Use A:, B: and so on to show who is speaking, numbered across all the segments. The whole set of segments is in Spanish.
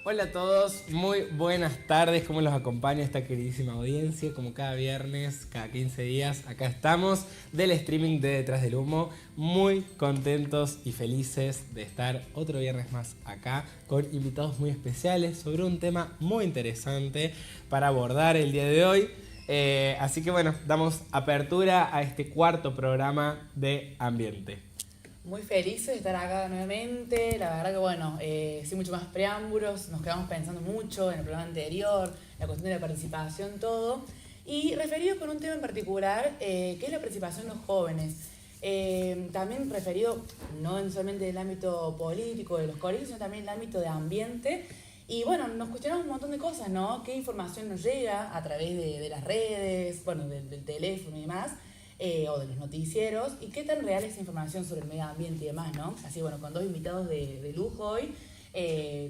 A: Hola a todos, muy buenas tardes, ¿cómo los acompaña esta queridísima audiencia? Como cada viernes, cada 15 días, acá estamos del streaming de Detrás del Humo, muy contentos y felices de estar otro viernes más acá con invitados muy especiales sobre un tema muy interesante para abordar el día de hoy. Así que bueno, damos apertura a este cuarto programa de Ambiente.
B: Muy felices de estar acá nuevamente, la verdad que bueno, sin mucho más preámbulos, nos quedamos pensando mucho en el programa anterior, la cuestión de la participación, todo, y referido con un tema en particular, que es la participación de los jóvenes. También referido no solamente del ámbito político de los colegios, sino también del ámbito de ambiente. Y bueno, nos cuestionamos un montón de cosas, ¿no? ¿Qué información nos llega a través de las redes, bueno, del teléfono y demás? O de los noticieros, y qué tan real es esa información sobre el medio ambiente y demás, ¿no? Así, bueno, con dos invitados de lujo hoy,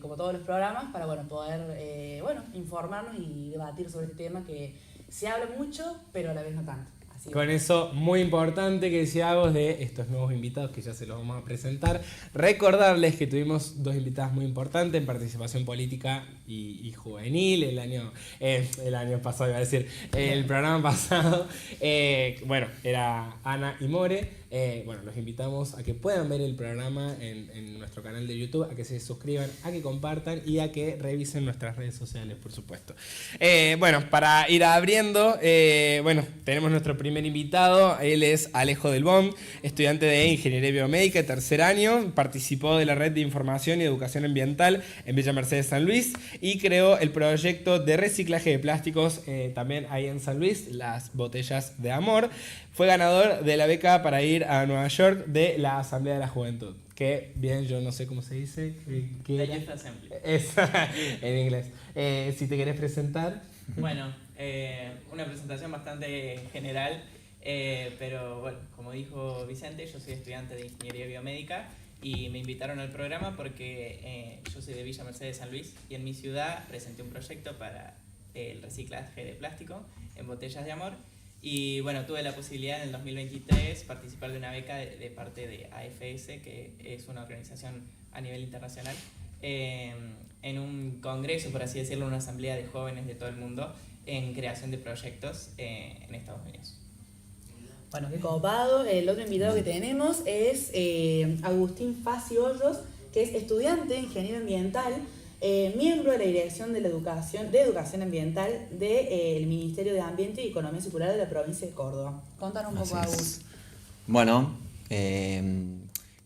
B: como todos los programas, para, bueno, poder, informarnos y debatir sobre este tema que se habla mucho, pero a la vez no tanto. Así
A: Con eso, muy importante que decíamos de estos nuevos invitados que ya se los vamos a presentar. Recordarles que tuvimos dos invitadas muy importantes en participación política y juvenil el año pasado, iba a decir, el programa pasado. Era Ana y More. Los invitamos a que puedan ver el programa en nuestro canal de YouTube, a que se suscriban, a que compartan y a que revisen nuestras redes sociales, por supuesto. Para ir abriendo, tenemos nuestro primer invitado. Él es Alejo Del Bom, estudiante de Ingeniería Biomédica, tercer año. Participó de la Red de Información y Educación Ambiental en Villa Mercedes, San Luis, y creó el proyecto de reciclaje de plásticos también ahí en San Luis, las botellas de amor. Fue ganador de la beca para ir a Nueva York de la Asamblea de la Juventud. Que bien, yo no sé cómo se dice.
C: The Youth Assembly.
A: En inglés. Si te querés presentar.
C: Bueno, una presentación bastante general, pero bueno, como dijo Vicente, yo soy estudiante de Ingeniería Biomédica y me invitaron al programa porque yo soy de Villa Mercedes, San Luis, y en mi ciudad presenté un proyecto para el reciclaje de plástico en botellas de amor. Y bueno, tuve la posibilidad en el 2023 participar de una beca de parte de AFS, que es una organización a nivel internacional, en un congreso, por así decirlo, una asamblea de jóvenes de todo el mundo en creación de proyectos en Estados Unidos.
B: Bueno, qué copado. El otro invitado que tenemos es Agustín Fassi Hoyos, que es estudiante de Ingeniería Ambiental, miembro de la Dirección de Educación Ambiental del Ministerio de Ambiente y Economía Circular de la provincia de Córdoba. Contanos un poco, Agus.
D: Bueno,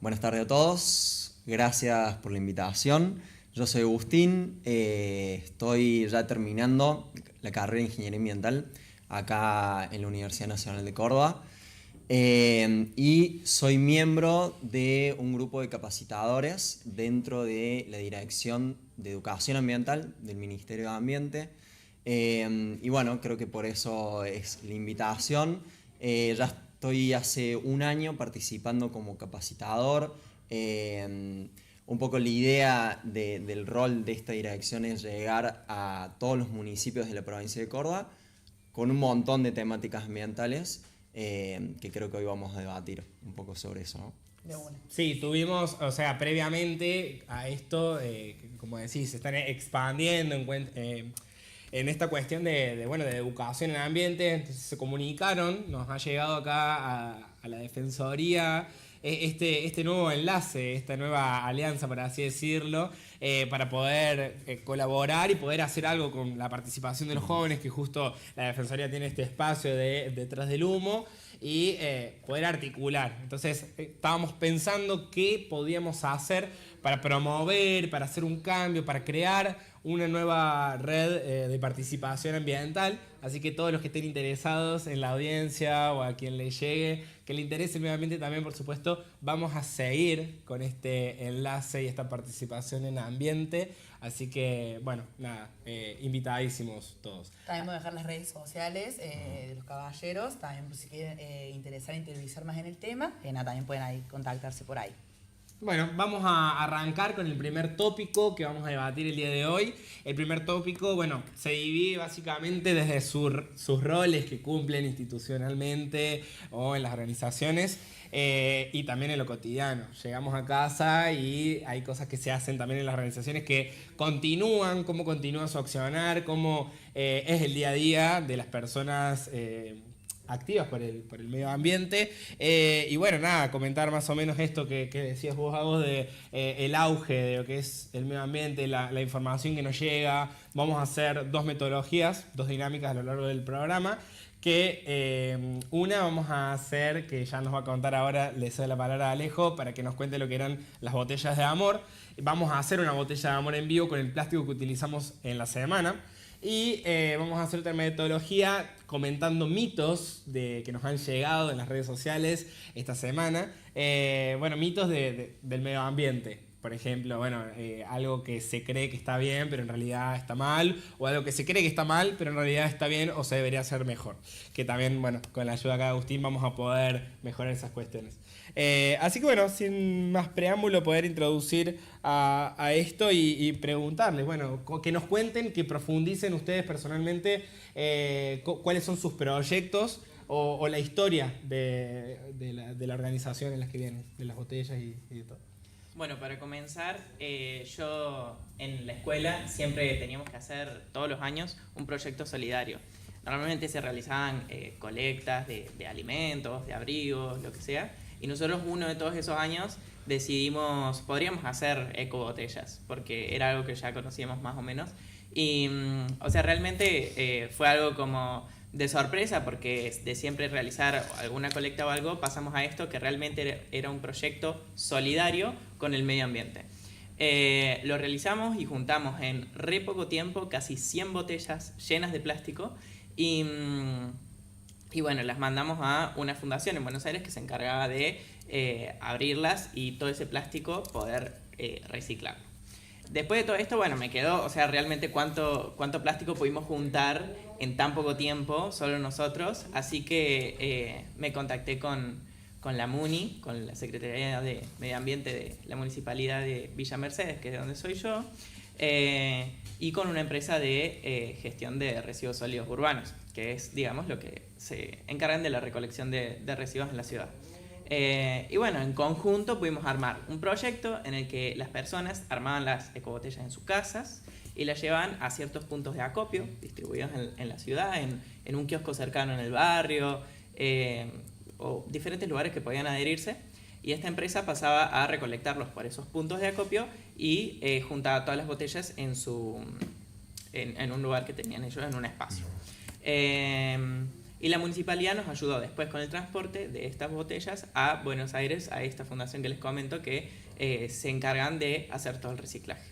D: buenas tardes a todos. Gracias por la invitación. Yo soy Agustín, estoy ya terminando la carrera de Ingeniería Ambiental acá en la Universidad Nacional de Córdoba. Y soy miembro de un grupo de capacitadores dentro de la Dirección de Educación Ambiental del Ministerio de Ambiente. Y bueno, creo que por eso es la invitación. Ya estoy hace un año participando como capacitador. Un poco la idea del rol de esta dirección es llegar a todos los municipios de la provincia de Córdoba con un montón de temáticas ambientales. Que creo que hoy vamos a debatir un poco sobre eso, ¿no?
A: Sí, tuvimos, previamente a esto, como decís, se están expandiendo en esta cuestión de educación en ambiente. Entonces se comunicaron, nos ha llegado acá a la Defensoría este nuevo enlace, esta nueva alianza, por así decirlo, para poder colaborar y poder hacer algo con la participación de los jóvenes, que justo la Defensoría tiene este espacio detrás del humo, y poder articular. Entonces estábamos pensando qué podíamos hacer para promover, para hacer un cambio, para crear una nueva red de participación ambiental. Así que todos los que estén interesados en la audiencia o a quien le llegue, que le interese el medio ambiente también, por supuesto, vamos a seguir con este enlace y esta participación en ambiente. Así que, invitadísimos todos.
B: También voy a dejar las redes sociales de los caballeros, también por si quieren interesar e interiorizar más en el tema, también pueden ahí contactarse por ahí.
A: Bueno, vamos a arrancar con el primer tópico que vamos a debatir el día de hoy. El primer tópico, bueno, se divide básicamente desde sus roles que cumplen institucionalmente o en las organizaciones y también en lo cotidiano. Llegamos a casa y hay cosas que se hacen también en las organizaciones que continúan, cómo continúa su accionar, cómo es el día a día de las personas activas por el medio ambiente. Y bueno, nada, comentar más o menos esto que decías vos, Agos, de el auge de lo que es el medio ambiente, la información que nos llega. Vamos a hacer dos metodologías, dos dinámicas a lo largo del programa, que una vamos a hacer, que ya nos va a contar ahora, le cedo la palabra a Alejo, para que nos cuente lo que eran las botellas de amor. Vamos a hacer una botella de amor en vivo con el plástico que utilizamos en la semana. Y vamos a hacer otra metodología comentando mitos que nos han llegado en las redes sociales esta semana. Bueno, mitos del medio ambiente. Por ejemplo, bueno, algo que se cree que está bien, pero en realidad está mal. O algo que se cree que está mal, pero en realidad está bien o se debería hacer mejor. Que también, bueno, con la ayuda acá de Agustín vamos a poder mejorar esas cuestiones. Así que bueno, sin más preámbulo, poder introducir a esto y preguntarles, bueno, que nos cuenten, que profundicen ustedes personalmente cuáles son sus proyectos o la historia de la organización en las que vienen, de las botellas y de todo.
C: Bueno, para comenzar, yo en la escuela siempre teníamos que hacer todos los años un proyecto solidario. Normalmente se realizaban colectas de alimentos, de abrigos, lo que sea. Y nosotros uno de todos esos años decidimos, podríamos hacer ecobotellas, porque era algo que ya conocíamos más o menos. Y, o sea, realmente fue algo como de sorpresa, porque de siempre realizar alguna colecta o algo, pasamos a esto que realmente era un proyecto solidario con el medio ambiente. Lo realizamos y juntamos en re poco tiempo casi 100 botellas llenas de plástico y bueno, las mandamos a una fundación en Buenos Aires que se encargaba de abrirlas y todo ese plástico poder reciclarlo. Después de todo esto, bueno, me quedó, o sea, realmente cuánto plástico pudimos juntar en tan poco tiempo, solo nosotros, así que me contacté con la MUNI, con la Secretaría de Medio Ambiente de la Municipalidad de Villa Mercedes, que es de donde soy yo, y con una empresa de gestión de residuos sólidos urbanos, que es, digamos, lo que se encargan de la recolección de residuos en la ciudad. Y bueno, en conjunto pudimos armar un proyecto en el que las personas armaban las ecobotellas en sus casas y las llevaban a ciertos puntos de acopio distribuidos en la ciudad, en un kiosco cercano en el barrio, o diferentes lugares que podían adherirse. Y esta empresa pasaba a recolectarlos por esos puntos de acopio y juntaba todas las botellas en un lugar que tenían ellos, en un espacio. Y la municipalidad nos ayudó después con el transporte de estas botellas a Buenos Aires, a esta fundación que les comento que se encargan de hacer todo el reciclaje.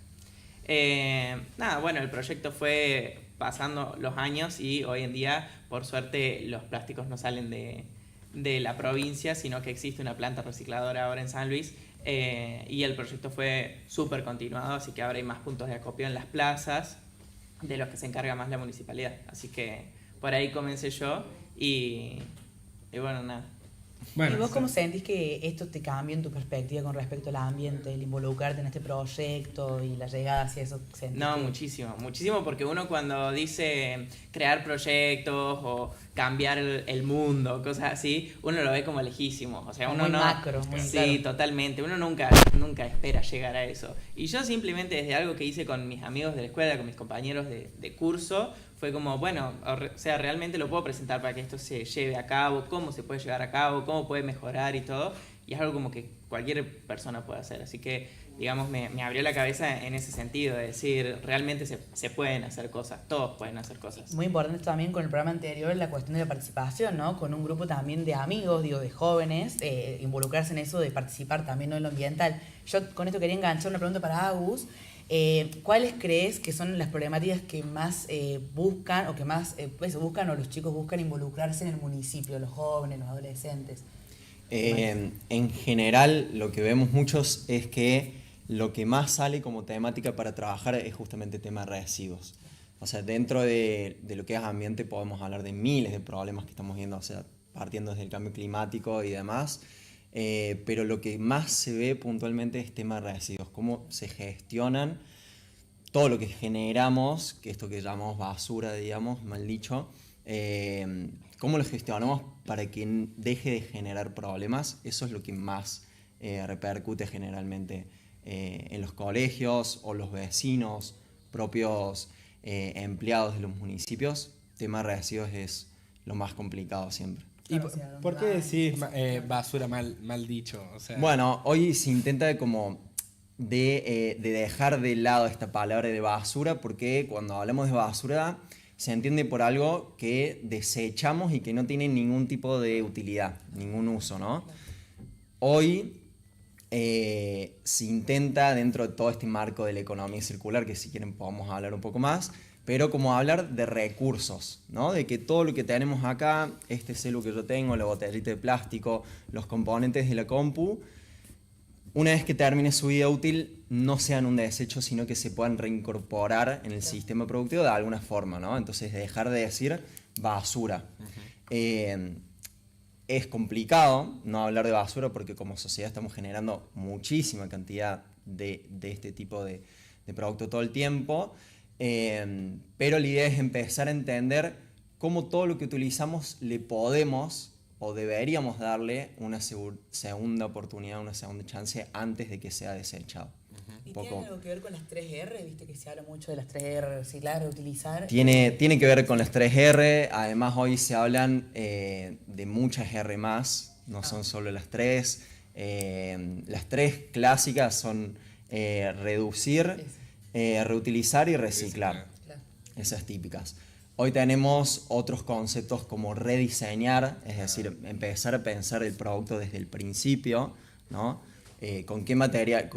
C: Nada, bueno, el proyecto fue pasando los años y hoy en día, por suerte, los plásticos no salen de la provincia, sino que existe una planta recicladora ahora en San Luis y el proyecto fue súper continuado, así que ahora hay más puntos de acopio en las plazas de los que se encarga más la municipalidad. Así que por ahí comencé yo y bueno, nada.
B: Bueno, ¿y vos cómo sentís que esto te cambia en tu perspectiva con respecto al ambiente, el involucrarte en este proyecto y la llegada hacia eso?
C: No, muchísimo, muchísimo, porque uno cuando dice crear proyectos o cambiar el mundo, cosas así, uno lo ve como lejísimo. O sea, uno
B: muy
C: no.
B: Macro, muy
C: sí,
B: claro.
C: Totalmente. Uno nunca espera llegar a eso. Y yo simplemente desde algo que hice con mis amigos de la escuela, con mis compañeros de curso, fue como, bueno, o sea, realmente lo puedo presentar para que esto se lleve a cabo, cómo se puede llevar a cabo, cómo puede mejorar y todo. Y es algo como que cualquier persona puede hacer. Así que, digamos, me abrió la cabeza en ese sentido, de decir, realmente se pueden hacer cosas, todos pueden hacer cosas.
B: Muy importante también con el programa anterior la cuestión de la participación, ¿no? Con un grupo también de amigos, digo, de jóvenes, involucrarse en eso de participar también, ¿no? En lo ambiental. Yo con esto quería enganchar una pregunta para Agus. ¿Cuáles crees que son las problemáticas que más buscan o que más buscan o los chicos buscan involucrarse en el municipio, los jóvenes, los adolescentes?
D: En general, lo que vemos muchos es que lo que más sale como temática para trabajar es justamente el tema de residuos. O sea, dentro de lo que es ambiente podemos hablar de miles de problemas que estamos viendo, o sea, partiendo desde el cambio climático y demás. pero lo que más se ve puntualmente es tema de residuos, cómo se gestionan todo lo que generamos, que esto que llamamos basura, digamos, mal dicho, cómo lo gestionamos para que deje de generar problemas. Eso es lo que más repercute generalmente en los colegios o los vecinos, propios empleados de los municipios. Tema de residuos es lo más complicado siempre.
A: ¿Y
B: Claro, o sea,
A: por qué
B: ¿dónde
A: decís
B: van?
A: basura mal dicho? O sea,
D: Bueno, hoy se intenta como de dejar de lado esta palabra de basura, porque cuando hablamos de basura se entiende por algo que desechamos y que no tiene ningún tipo de utilidad, ningún uso, ¿no? Hoy se intenta, dentro de todo este marco de la economía circular, que si quieren podemos hablar un poco más, pero como hablar de recursos, ¿no? De que todo lo que tenemos acá, este celu que yo tengo, la botellita de plástico, los componentes de la compu, una vez que termine su vida útil, no sean un desecho, sino que se puedan reincorporar en el sistema productivo de alguna forma, ¿no? Entonces, dejar de decir basura. Es complicado no hablar de basura porque como sociedad estamos generando muchísima cantidad de este tipo de producto todo el tiempo, pero la idea es empezar a entender cómo todo lo que utilizamos le podemos o deberíamos darle una segunda oportunidad, una segunda chance antes de que sea desechado.
B: ¿Y tiene algo que ver con las 3R? Viste que se habla mucho de las 3R, reciclar, reutilizar.
D: Tiene que ver con las 3R, además hoy se hablan de muchas R más, no son solo las 3. Las 3 clásicas son reducir, reutilizar y reciclar,
B: Claro.
D: esas típicas. Hoy tenemos otros conceptos como rediseñar, es decir, empezar a pensar el producto desde el principio, ¿no? ¿Con qué materia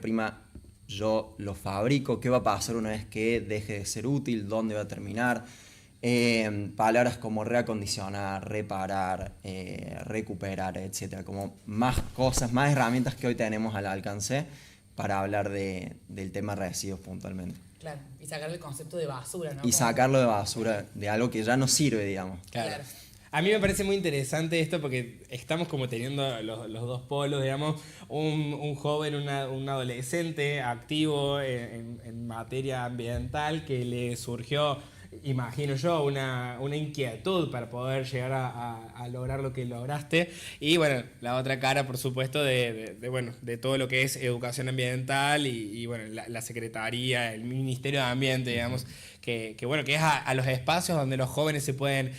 D: prima yo lo fabrico? ¿Qué va a pasar una vez que deje de ser útil? ¿Dónde va a terminar? Palabras como reacondicionar, reparar, recuperar, etc. Como más cosas, más herramientas que hoy tenemos al alcance para hablar del tema residuos puntualmente.
B: Claro, y sacarle el concepto de basura, ¿no?
D: Y sacarlo de basura, de algo que ya no sirve, digamos.
A: claro. A mí me parece muy interesante esto porque estamos como teniendo los dos polos, digamos, un joven, un adolescente activo en materia ambiental que le surgió, imagino yo, una inquietud para poder llegar a lograr lo que lograste. Y bueno, la otra cara, por supuesto, de todo lo que es educación ambiental y bueno, la Secretaría, el Ministerio de Ambiente, digamos, que bueno, que es a los espacios donde los jóvenes se pueden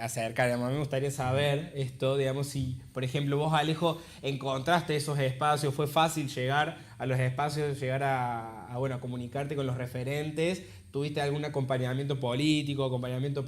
A: acercar. Digamos, a mí me gustaría saber esto, digamos, si, por ejemplo, vos, Alejo, encontraste esos espacios, fue fácil llegar a los espacios, llegar a comunicarte con los referentes. ¿Tuviste algún acompañamiento político, acompañamiento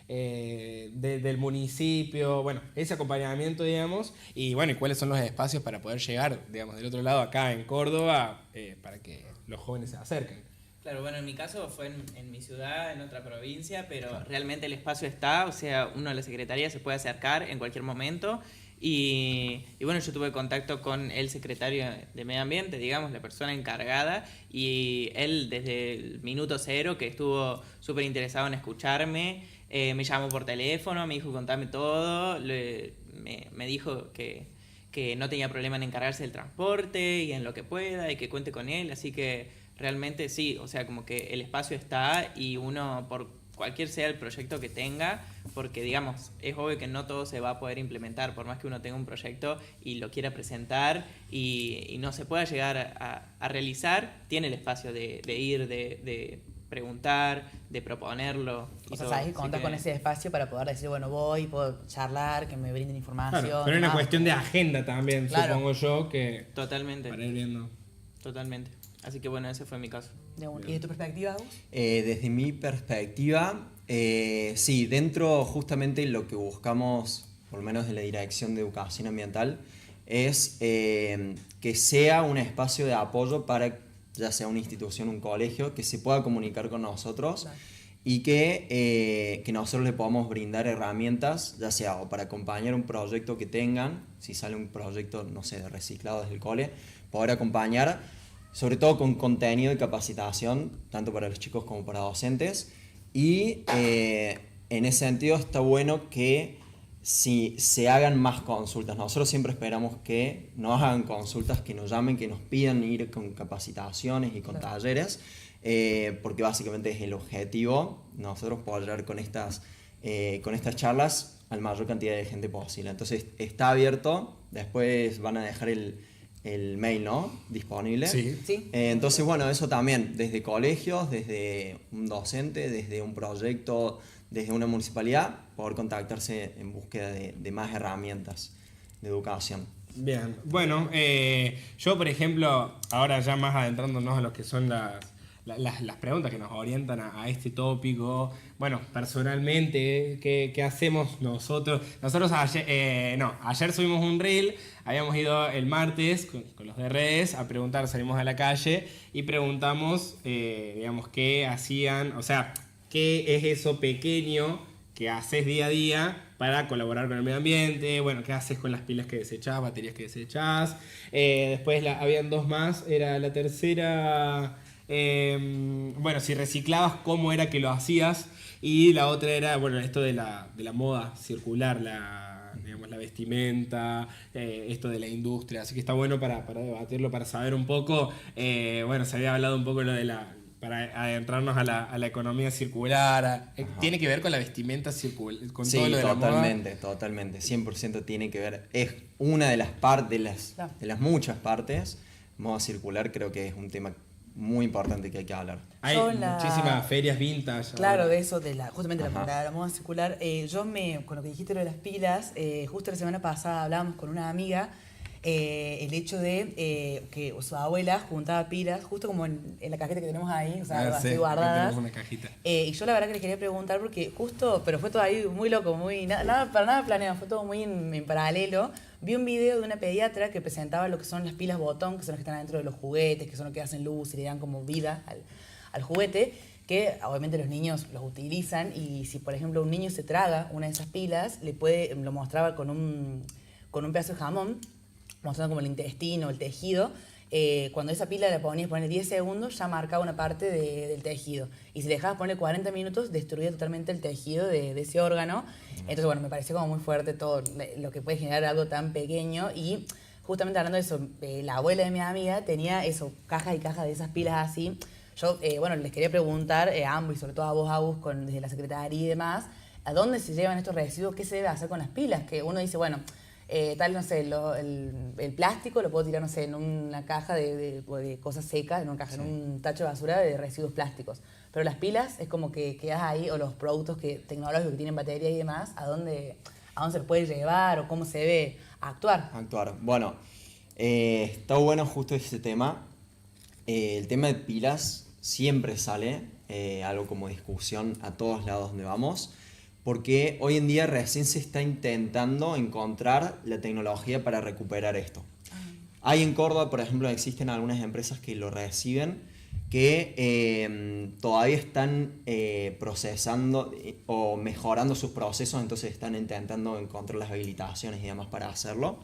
A: del municipio? Bueno, ese acompañamiento, digamos, y bueno, ¿y cuáles son los espacios para poder llegar, digamos, del otro lado acá en Córdoba, para que los jóvenes se acerquen?
C: Claro, bueno, en mi caso fue en mi ciudad, en otra provincia, pero realmente el espacio está, o sea, uno de la secretaría se puede acercar en cualquier momento. Y bueno, yo tuve contacto con el secretario de Medio Ambiente, digamos, la persona encargada, y él desde el minuto cero, que estuvo súper interesado en escucharme, me llamó por teléfono, me dijo contame todo, me dijo que no tenía problema en encargarse del transporte y en lo que pueda y que cuente con él, así que realmente sí, o sea, como que el espacio está y uno, por cualquier sea el proyecto que tenga, porque digamos, es obvio que no todo se va a poder implementar, por más que uno tenga un proyecto y lo quiera presentar y no se pueda llegar a realizar, tiene el espacio de ir, de preguntar, de proponerlo.
B: O sea, sabes que contás con ese espacio para poder decir, bueno, voy, puedo charlar, que me brinden información.
A: Claro, pero es una cuestión de agenda también,
B: claro,
A: supongo yo, que
C: Totalmente.
A: para ir viendo.
C: Totalmente. Así que bueno, ese fue mi caso.
B: ¿Y de tu perspectiva, vos?
D: Desde mi perspectiva, sí, dentro justamente lo que buscamos, por lo menos de la Dirección de Educación Ambiental, es que sea un espacio de apoyo para, ya sea una institución, un colegio, que se pueda comunicar con nosotros. Claro. Y que nosotros le podamos brindar herramientas, ya sea o para acompañar un proyecto que tengan, si sale un proyecto, no sé, de reciclado desde el cole, poder acompañar, sobre todo con contenido y capacitación, tanto para los chicos como para docentes. Y en ese sentido está bueno que si se hagan más consultas. Nosotros siempre esperamos que nos hagan consultas, que nos llamen, que nos pidan ir con capacitaciones y con talleres, porque básicamente es el objetivo, nosotros poder con estas charlas a la mayor cantidad de gente posible. Entonces está abierto, después van a dejar el mail, ¿no? Disponible.
A: Sí.
B: Sí.
D: Entonces, bueno, eso también, desde colegios, desde un docente, desde un proyecto, desde una municipalidad, poder contactarse en búsqueda de más herramientas de educación.
A: Bien, bueno, yo por ejemplo, ahora ya más adentrándonos a lo que son las preguntas que nos orientan a este tópico. Bueno, personalmente, ¿qué hacemos nosotros? Nosotros ayer subimos un reel, habíamos ido el martes con los de redes a preguntar, salimos a la calle y preguntamos, digamos, qué hacían, o sea, qué es eso pequeño que haces día a día para colaborar con el medio ambiente, bueno, qué haces con las pilas que desechás, baterías que desechás. Después habían dos más, era la tercera, bueno, si reciclabas, cómo era que lo hacías, y la otra era, bueno, esto de la moda circular, digamos, la vestimenta, esto de la industria, así que está bueno para debatirlo, para saber un poco, bueno, se había hablado un poco lo de para adentrarnos a la economía circular. ¿Tiene que ver con la vestimenta circular? Con
D: Sí,
A: todo lo de
D: totalmente,
A: la moda?
D: totalmente. 100% tiene que ver. Es una de las partes, de las muchas partes. Moda circular creo que es un tema muy importante que hay que hablar.
A: Hay muchísimas ferias vintage.
B: Claro,
A: ahora.
B: de eso, justamente la moda circular. Con lo que dijiste lo de las pilas, justo la semana pasada hablábamos con una amiga, el hecho de que su abuela juntaba pilas, justo como en la cajeta que tenemos ahí, o sea, así
A: Sí,
B: guardadas.
A: tenemos una cajita.
B: Y yo la verdad que les quería preguntar, porque justo, pero fue todo ahí muy loco, para nada planeado, fue todo muy en paralelo. Vi un video de una pediatra que presentaba lo que son las pilas botón, que son las que están dentro de los juguetes, que son los que hacen luz y le dan como vida al juguete, que obviamente los niños los utilizan, y si por ejemplo un niño se traga una de esas pilas, lo mostraba con un pedazo de jamón, mostrando como el intestino, el tejido. Cuando esa pila la ponías, ponerle 10 segundos, ya marcaba una parte del tejido. Y si le dejabas ponerle 40 minutos, destruía totalmente el tejido de ese órgano. Entonces, bueno, me pareció como muy fuerte todo lo que puede generar algo tan pequeño. Y justamente hablando de eso, la abuela de mi amiga tenía eso, cajas y cajas de esas pilas así. Yo, bueno, les quería preguntar a ambos, y sobre todo a vos, Agus, desde la secretaría y demás, ¿a dónde se llevan estos residuos? ¿Qué se debe hacer con las pilas? Que uno dice, bueno, no sé, el plástico lo puedo tirar, no sé, en una caja de cosas secas, en una caja, en un tacho de basura de residuos plásticos. Pero las pilas es como que quedas ahí, o los productos tecnológicos que tienen batería y demás, ¿a dónde se los puede llevar o cómo se debe actuar?
D: Bueno, está bueno justo ese tema. El tema de pilas siempre sale algo como discusión a todos lados donde vamos, porque hoy en día recién se está intentando encontrar la tecnología para recuperar esto. Hay en Córdoba, por ejemplo, existen algunas empresas que lo reciben, que todavía están procesando o mejorando sus procesos, entonces están intentando encontrar las habilitaciones y demás para hacerlo.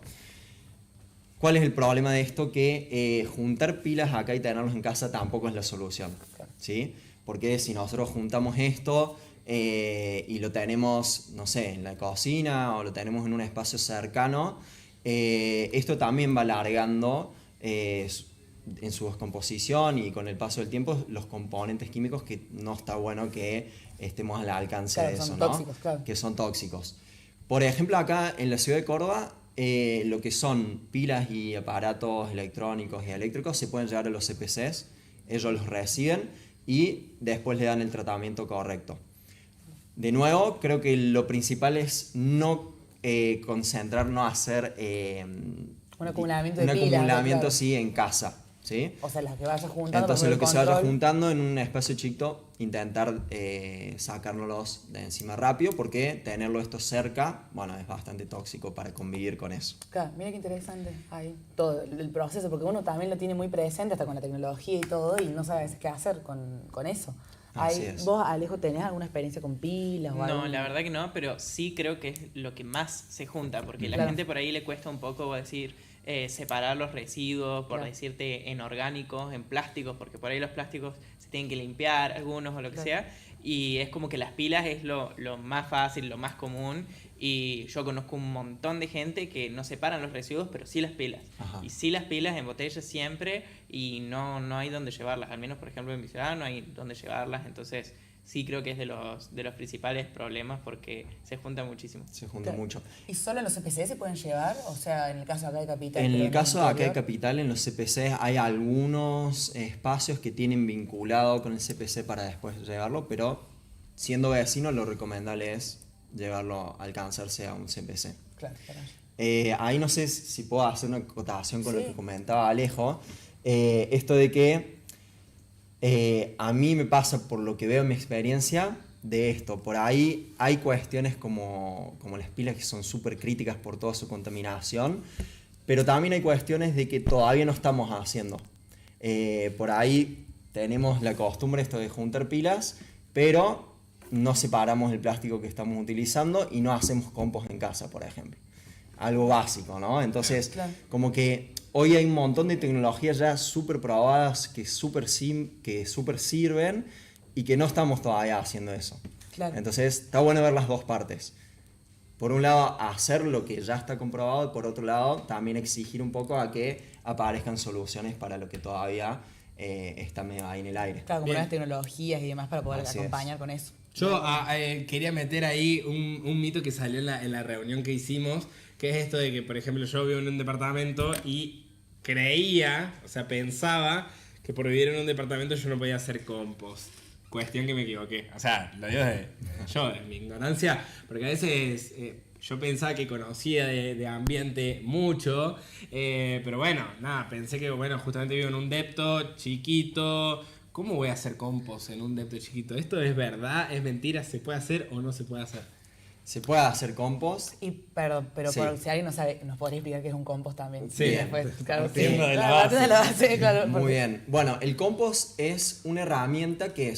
D: ¿Cuál es el problema de esto? Que juntar pilas acá y tenerlos en casa tampoco es la solución, ¿sí? Porque si nosotros juntamos esto y lo tenemos, no sé, en la cocina o lo tenemos en un espacio cercano, esto también va alargando en su descomposición y con el paso del tiempo los componentes químicos, que no está bueno que estemos al alcance de eso,
B: son
D: ¿no?
B: tóxicos, claro.
D: Que son tóxicos. Por ejemplo, acá en la ciudad de Córdoba, lo que son pilas y aparatos electrónicos y eléctricos se pueden llevar a los CPCs, ellos los reciben y después le dan el tratamiento correcto. De nuevo, creo que lo principal es no concentrarnos a hacer
B: Un acumulamiento de
D: un
B: pilas.
D: acumulamiento,
B: claro.
D: sí, en casa, ¿sí?
B: O sea, las que vayas juntando.
D: Entonces
B: para
D: lo que
B: el
D: se vaya
B: control.
D: juntando en un espacio chiquito, intentar sacárnoslos de encima rápido, porque tenerlo esto cerca, bueno, es bastante tóxico para convivir con eso.
B: Claro, mira qué interesante ahí todo el proceso, porque uno también lo tiene muy presente hasta con la tecnología y todo, y no sabe a veces qué hacer con eso.
D: Así es.
B: ¿Vos, Alejo, tenés alguna experiencia con pilas o algo?
C: No, la verdad que no, pero sí creo que es lo que más se junta, porque la
B: Claro.
C: gente por ahí le cuesta un poco decir separar los residuos, por
B: Claro.
C: decirte en orgánicos, en plásticos, porque por ahí los plásticos se tienen que limpiar, algunos o lo que
B: Claro.
C: sea, y es como que las pilas es lo más fácil, lo más común, Y yo conozco un montón de gente que no separan los residuos, pero sí las pilas.
D: Ajá.
C: Y sí las pilas en botellas siempre y no hay dónde llevarlas. Al menos, por ejemplo, en mi ciudad no hay dónde llevarlas. Entonces, sí creo que es de los principales problemas porque se junta muchísimo.
D: Se junta mucho.
B: ¿Y solo en los CPC se pueden llevar? O sea, en el caso de acá de Capital.
D: En
B: pero
D: el caso de acá de
B: interior.
D: Capital, en los CPC hay algunos espacios que tienen vinculado con el CPC para después llevarlo, pero siendo vecino lo recomendable es llevarlo, alcanzarse a un CPC.
B: Claro, claro.
D: Ahí no sé si puedo hacer una acotación con
B: Sí.
D: lo que comentaba Alejo. Esto de que a mí me pasa, por lo que veo en mi experiencia, de esto. Por ahí hay cuestiones como las pilas que son súper críticas por toda su contaminación, pero también hay cuestiones de que todavía no estamos haciendo. Por ahí tenemos la costumbre esto de juntar pilas, pero no separamos el plástico que estamos utilizando y no hacemos compost en casa, por ejemplo. Algo básico, ¿no? Entonces,
B: Claro.
D: como que hoy hay un montón de tecnologías ya súper probadas que súper sirven y que no estamos todavía haciendo eso.
B: Claro.
D: Entonces, está bueno ver las dos partes. Por un lado, hacer lo que ya está comprobado y por otro lado, también exigir un poco a que aparezcan soluciones para lo que todavía está medio ahí en el aire.
B: Claro, como
A: Bien.
B: las tecnologías y demás para poder
D: Así
B: acompañar con eso.
A: Yo quería meter ahí un mito que salió en la reunión que hicimos, que es esto de que, por ejemplo, yo vivo en un departamento y creía, o sea, pensaba que por vivir en un departamento yo no podía hacer compost. Cuestión que me equivoqué. O sea, lo digo de mi ignorancia, porque a veces yo pensaba que conocía de ambiente mucho, pero bueno, nada, pensé que, bueno, justamente vivo en un depto chiquito. ¿Cómo voy a hacer compost en un depto chiquito? ¿Esto es verdad? ¿Es mentira? ¿Se puede hacer o no se puede hacer?
D: Se puede hacer compost.
B: Y perdón, pero
D: Sí.
B: si alguien no sabe, ¿nos podría explicar qué es un compost también?
A: Sí,
B: Y después, claro,
A: partiendo de la
B: Claro,
A: base.
B: partiendo de la base, claro,
D: Muy
B: porque-
D: bien. Bueno, el compost es una herramienta que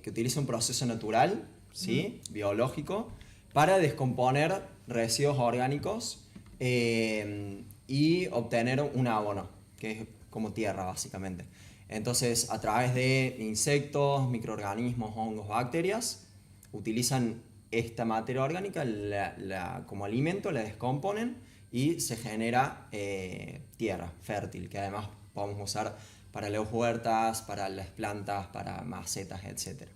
D: utiliza un proceso natural, ¿sí? Biológico, para descomponer residuos orgánicos y obtener un abono, que es como tierra básicamente. Entonces, a través de insectos, microorganismos, hongos, bacterias, utilizan esta materia orgánica como alimento, la descomponen y se genera tierra fértil, que además podemos usar para las huertas, para las plantas, para macetas, etc.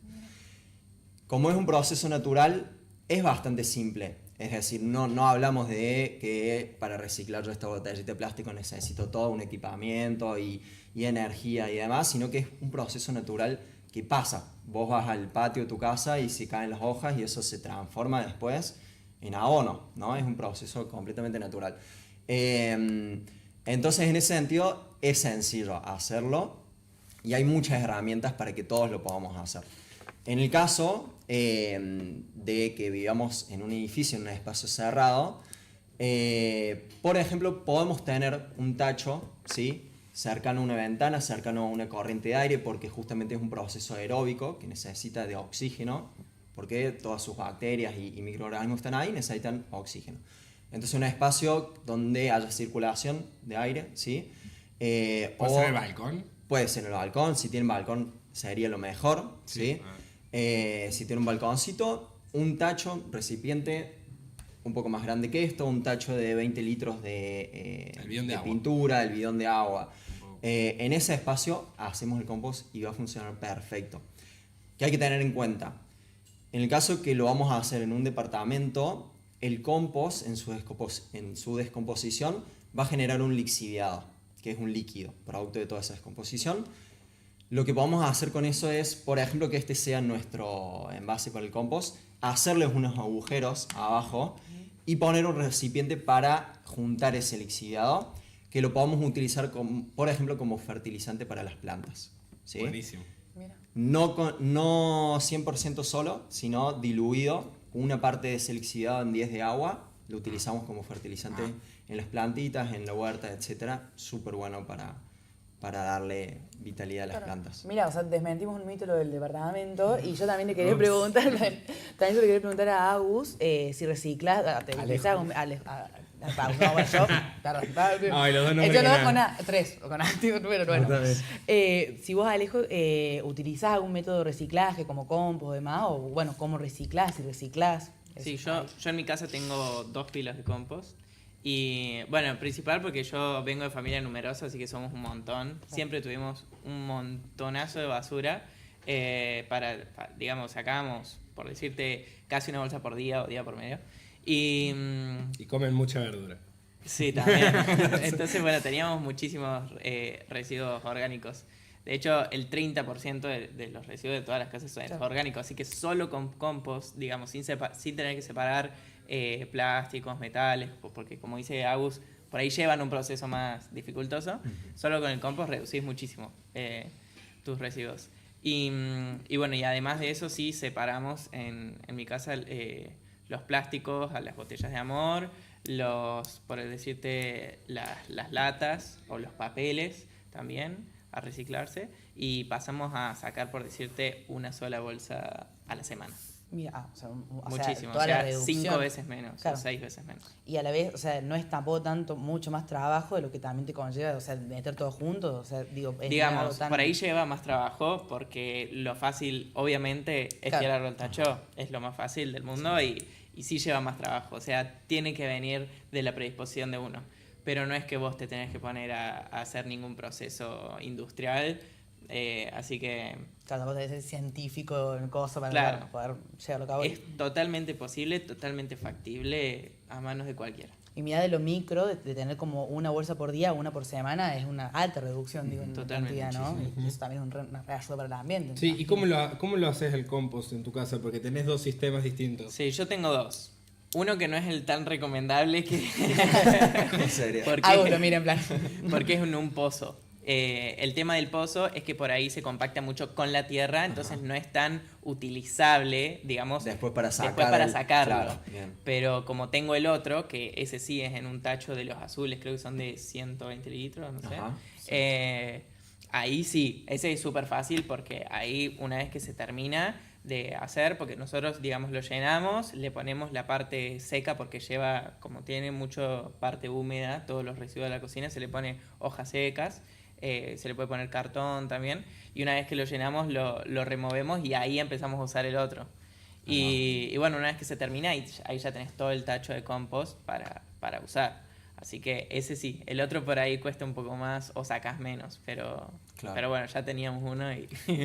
D: Como es un proceso natural, es bastante simple. Es decir, no hablamos de que para reciclar yo esta botellita de plástico necesito todo un equipamiento y energía y demás, sino que es un proceso natural que pasa. Vos vas al patio de tu casa y se caen las hojas y eso se transforma después en abono, ¿no? Es un proceso completamente natural. Entonces, en ese sentido, es sencillo hacerlo y hay muchas herramientas para que todos lo podamos hacer. En el caso de que vivamos en un edificio, en un espacio cerrado, por ejemplo, podemos tener un tacho, ¿sí?, cercano a una ventana, cercano a una corriente de aire, porque justamente es un proceso aeróbico que necesita de oxígeno, porque todas sus bacterias y microorganismos están ahí, necesitan oxígeno. Entonces, un espacio donde haya circulación de aire, ¿sí?
A: ¿Puede
D: o
A: ser el balcón?
D: Puede ser en el balcón, si tienen balcón sería lo mejor, ¿sí? Si tiene un balconcito, un tacho, recipiente un poco más grande que esto, un tacho de 20 litros de
A: El bidón de agua.
D: pintura, el bidón de agua. En ese espacio hacemos el compost y va a funcionar perfecto. ¿Qué hay que tener en cuenta? En el caso que lo vamos a hacer en un departamento, el compost en su descomposición va a generar un lixiviado, que es un líquido, producto de toda esa descomposición. Lo que podemos hacer con eso es, por ejemplo, que este sea nuestro envase para el compost, hacerles unos agujeros abajo y poner un recipiente para juntar ese lixiviado, que lo podamos utilizar, por ejemplo, como fertilizante para las plantas, ¿sí?
A: Buenísimo.
B: Mira.
D: No 100% solo, sino diluido, una parte de ese lixiviado en 10 de agua, lo utilizamos como fertilizante en las plantitas, en la huerta, etc. Súper bueno para darle vitalidad a las
B: Claro.
D: plantas.
B: Mira, o sea, desmentimos un mito lo del departamento y yo también le quería preguntar, a Agus si reciclas, te
A: Alejo.
B: utilizas no, bueno, yo, perdón.
A: Ay, los dos nombres
B: Yo
A: con
B: no
A: A.
B: con A, tres, o con A, pero bueno.
A: Otra vez.
B: Si vos, Alejo, utilizás algún método de reciclaje como compost o demás, o bueno, cómo reciclás, si reciclás.
C: Sí, yo en mi casa tengo 2 pilos de compost. Y bueno, principal porque yo vengo de familia numerosa, así que somos un montón. Siempre tuvimos un montonazo de basura. Digamos, sacábamos, por decirte, casi una bolsa por día o día por medio. Y
A: comen mucha verdura.
C: sí, también. Entonces, bueno, teníamos muchísimos residuos orgánicos. De hecho, el 30% de los residuos de todas las casas son orgánicos, así que solo con compost, digamos, sin tener que separar plásticos, metales, porque como dice Agus, por ahí llevan un proceso más dificultoso. Solo con el compost reducís muchísimo tus residuos. Y bueno, y además de eso sí separamos en mi casa los plásticos a las botellas de amor, por decirte, las latas o los papeles también a reciclarse, y pasamos a sacar, por decirte, una sola bolsa a la semana.
B: Mira,
C: Muchísimo,
B: toda la reducción.
C: 5 veces menos,
B: Claro.
C: o 6 veces menos.
B: Y a la vez, o sea, no es tampoco mucho más trabajo de lo que también te conlleva, o sea, meter todo junto, o sea, digo, es algo
C: Digamos,
B: tan...
C: por ahí lleva más trabajo porque lo fácil, obviamente, es tirarlo al tacho, es lo más fácil del mundo y sí lleva más trabajo, o sea, tiene que venir de la predisposición de uno, pero no es que vos te tenés que poner a hacer ningún proceso industrial, así que...
B: Claro, vos tenés que ser científico en cosas para
C: Claro.
B: poder llevarlo a cabo.
C: Es totalmente posible, totalmente factible a manos de cualquiera.
B: Y mira, de lo micro, de tener como una bolsa por día, una por semana, es una alta reducción, digo, en
C: Totalmente,
B: cantidad, ¿no?
A: sí.
B: Y eso también es una ayuda para el ambiente.
A: Sí, ¿y cómo lo haces el compost en tu casa? Porque tenés 2 sistemas distintos.
C: Sí, yo tengo 2. Uno que no es el tan recomendable que...
D: En serio.
B: Hago, mira, en plan...
C: Porque es un pozo. El tema del pozo es que por ahí se compacta mucho con la tierra, entonces no es tan utilizable, digamos,
D: Después para
C: sacarlo.
D: Claro, bien.
C: Pero como tengo el otro, que ese sí es en un tacho de los azules, creo que son de 120 litros, no sé.
D: Ajá,
C: Ahí sí, ese es súper fácil porque ahí una vez que se termina de hacer, porque nosotros, digamos, lo llenamos, le ponemos la parte seca porque lleva, como tiene mucho parte húmeda, todos los residuos de la cocina, se le pone hojas secas. Se le puede poner cartón también, y una vez que lo llenamos lo removemos y ahí empezamos a usar el otro. Y bueno, una vez que se termina, ahí ya tenés todo el tacho de compost para usar. Así que ese sí, el otro por ahí cuesta un poco más o sacás menos, pero bueno, ya teníamos uno y...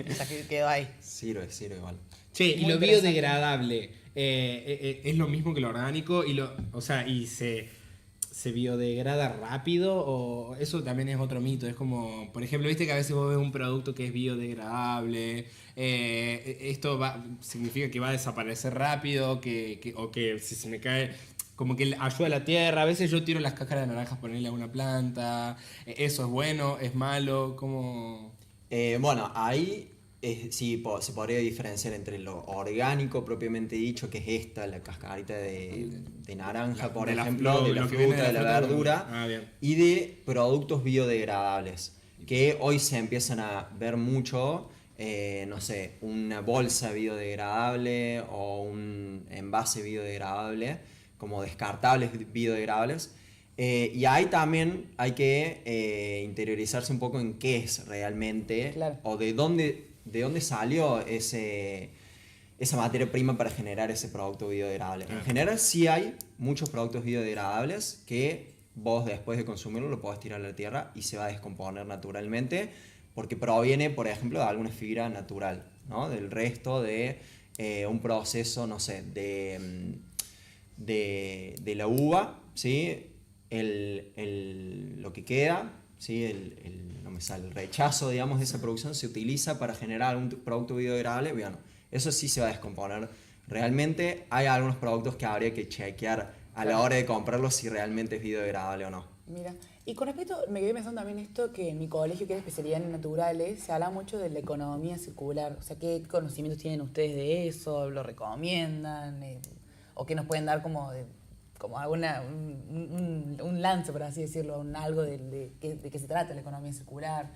B: O sea, que quedó ahí.
D: Sirve igual.
A: Che, y
B: Muy
A: lo
B: interesante.
A: biodegradable, ¿es lo mismo que lo orgánico? ¿Y se biodegrada rápido? ¿O eso también es otro mito? Es como, por ejemplo, viste que a veces vos ves un producto que es biodegradable, significa que va a desaparecer rápido, o que si se me cae... Como que ayuda a la tierra. A veces yo tiro las cáscaras de naranjas para ponerle a una planta. ¿Eso es bueno? ¿Es malo? ¿Cómo...?
D: Bueno, ahí sí se podría diferenciar entre lo orgánico propiamente dicho, que es la cascarita de naranja, por ejemplo, de la
A: lo que viene
D: fruta, de la verdura,
A: bien.
D: y de productos biodegradables, que hoy se empiezan a ver mucho, no sé, una bolsa biodegradable o un envase biodegradable, como descartables biodegradables. Y ahí también hay que interiorizarse un poco en qué es realmente,
B: Claro.
D: o de dónde salió esa materia prima para generar ese producto biodegradable. En general sí hay muchos productos biodegradables que vos después de consumirlo lo podés tirar a la tierra y se va a descomponer naturalmente, porque proviene, por ejemplo, de alguna fibra natural, ¿no? Del resto de un proceso, no sé, de la uva, ¿sí? Lo que queda, ¿sí? No me sale, el rechazo, digamos, de esa producción se utiliza para generar un producto biodegradable. Bueno, eso sí se va a descomponer. Realmente hay algunos productos que habría que chequear a la hora de comprarlos si realmente es biodegradable o no.
B: Mira, y con respecto, me quedé pensando también esto, que en mi colegio, que es especialidad en naturales, se habla mucho de la economía circular. O sea, ¿qué conocimientos tienen ustedes de eso? ¿Lo recomiendan? ¿O qué nos pueden dar como un lance, por así decirlo, algo de qué se trata la economía circular?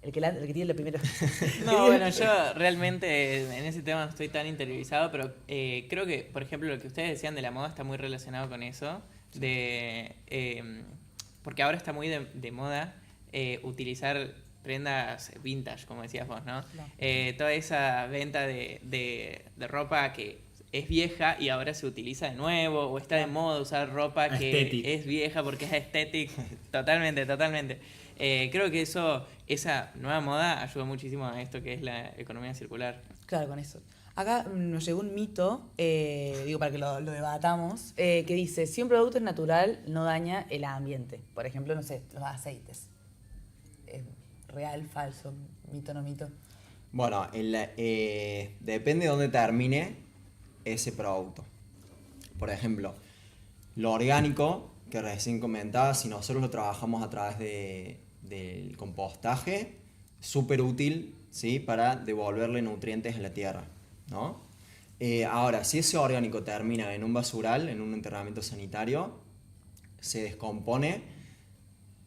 B: El que tiene la primera...
C: No, bueno, yo realmente en ese tema no estoy tan interiorizado, pero creo que, por ejemplo, lo que ustedes decían de la moda está muy relacionado con eso, porque ahora está muy de moda utilizar prendas vintage, como decías vos, ¿no?
B: No.
C: Toda esa venta de ropa que es vieja y ahora se utiliza de nuevo, o está de moda usar ropa que
A: Aesthetic.
C: es vieja porque es estética. Totalmente. Creo que esa nueva moda ayuda muchísimo a esto que es la economía circular.
B: Claro, con eso. Acá nos llegó un mito, para que lo debatamos, que dice, si un producto es natural, no daña el ambiente. Por ejemplo, no sé, los aceites. ¿Es real, falso, mito, no mito?
D: Bueno, depende de dónde termine ese producto. Por ejemplo, lo orgánico, que recién comentaba, si nosotros lo trabajamos a través del compostaje, súper útil, ¿sí? Para devolverle nutrientes a la tierra, ¿no? Ahora, si ese orgánico termina en un basural, en un enterramiento sanitario, se descompone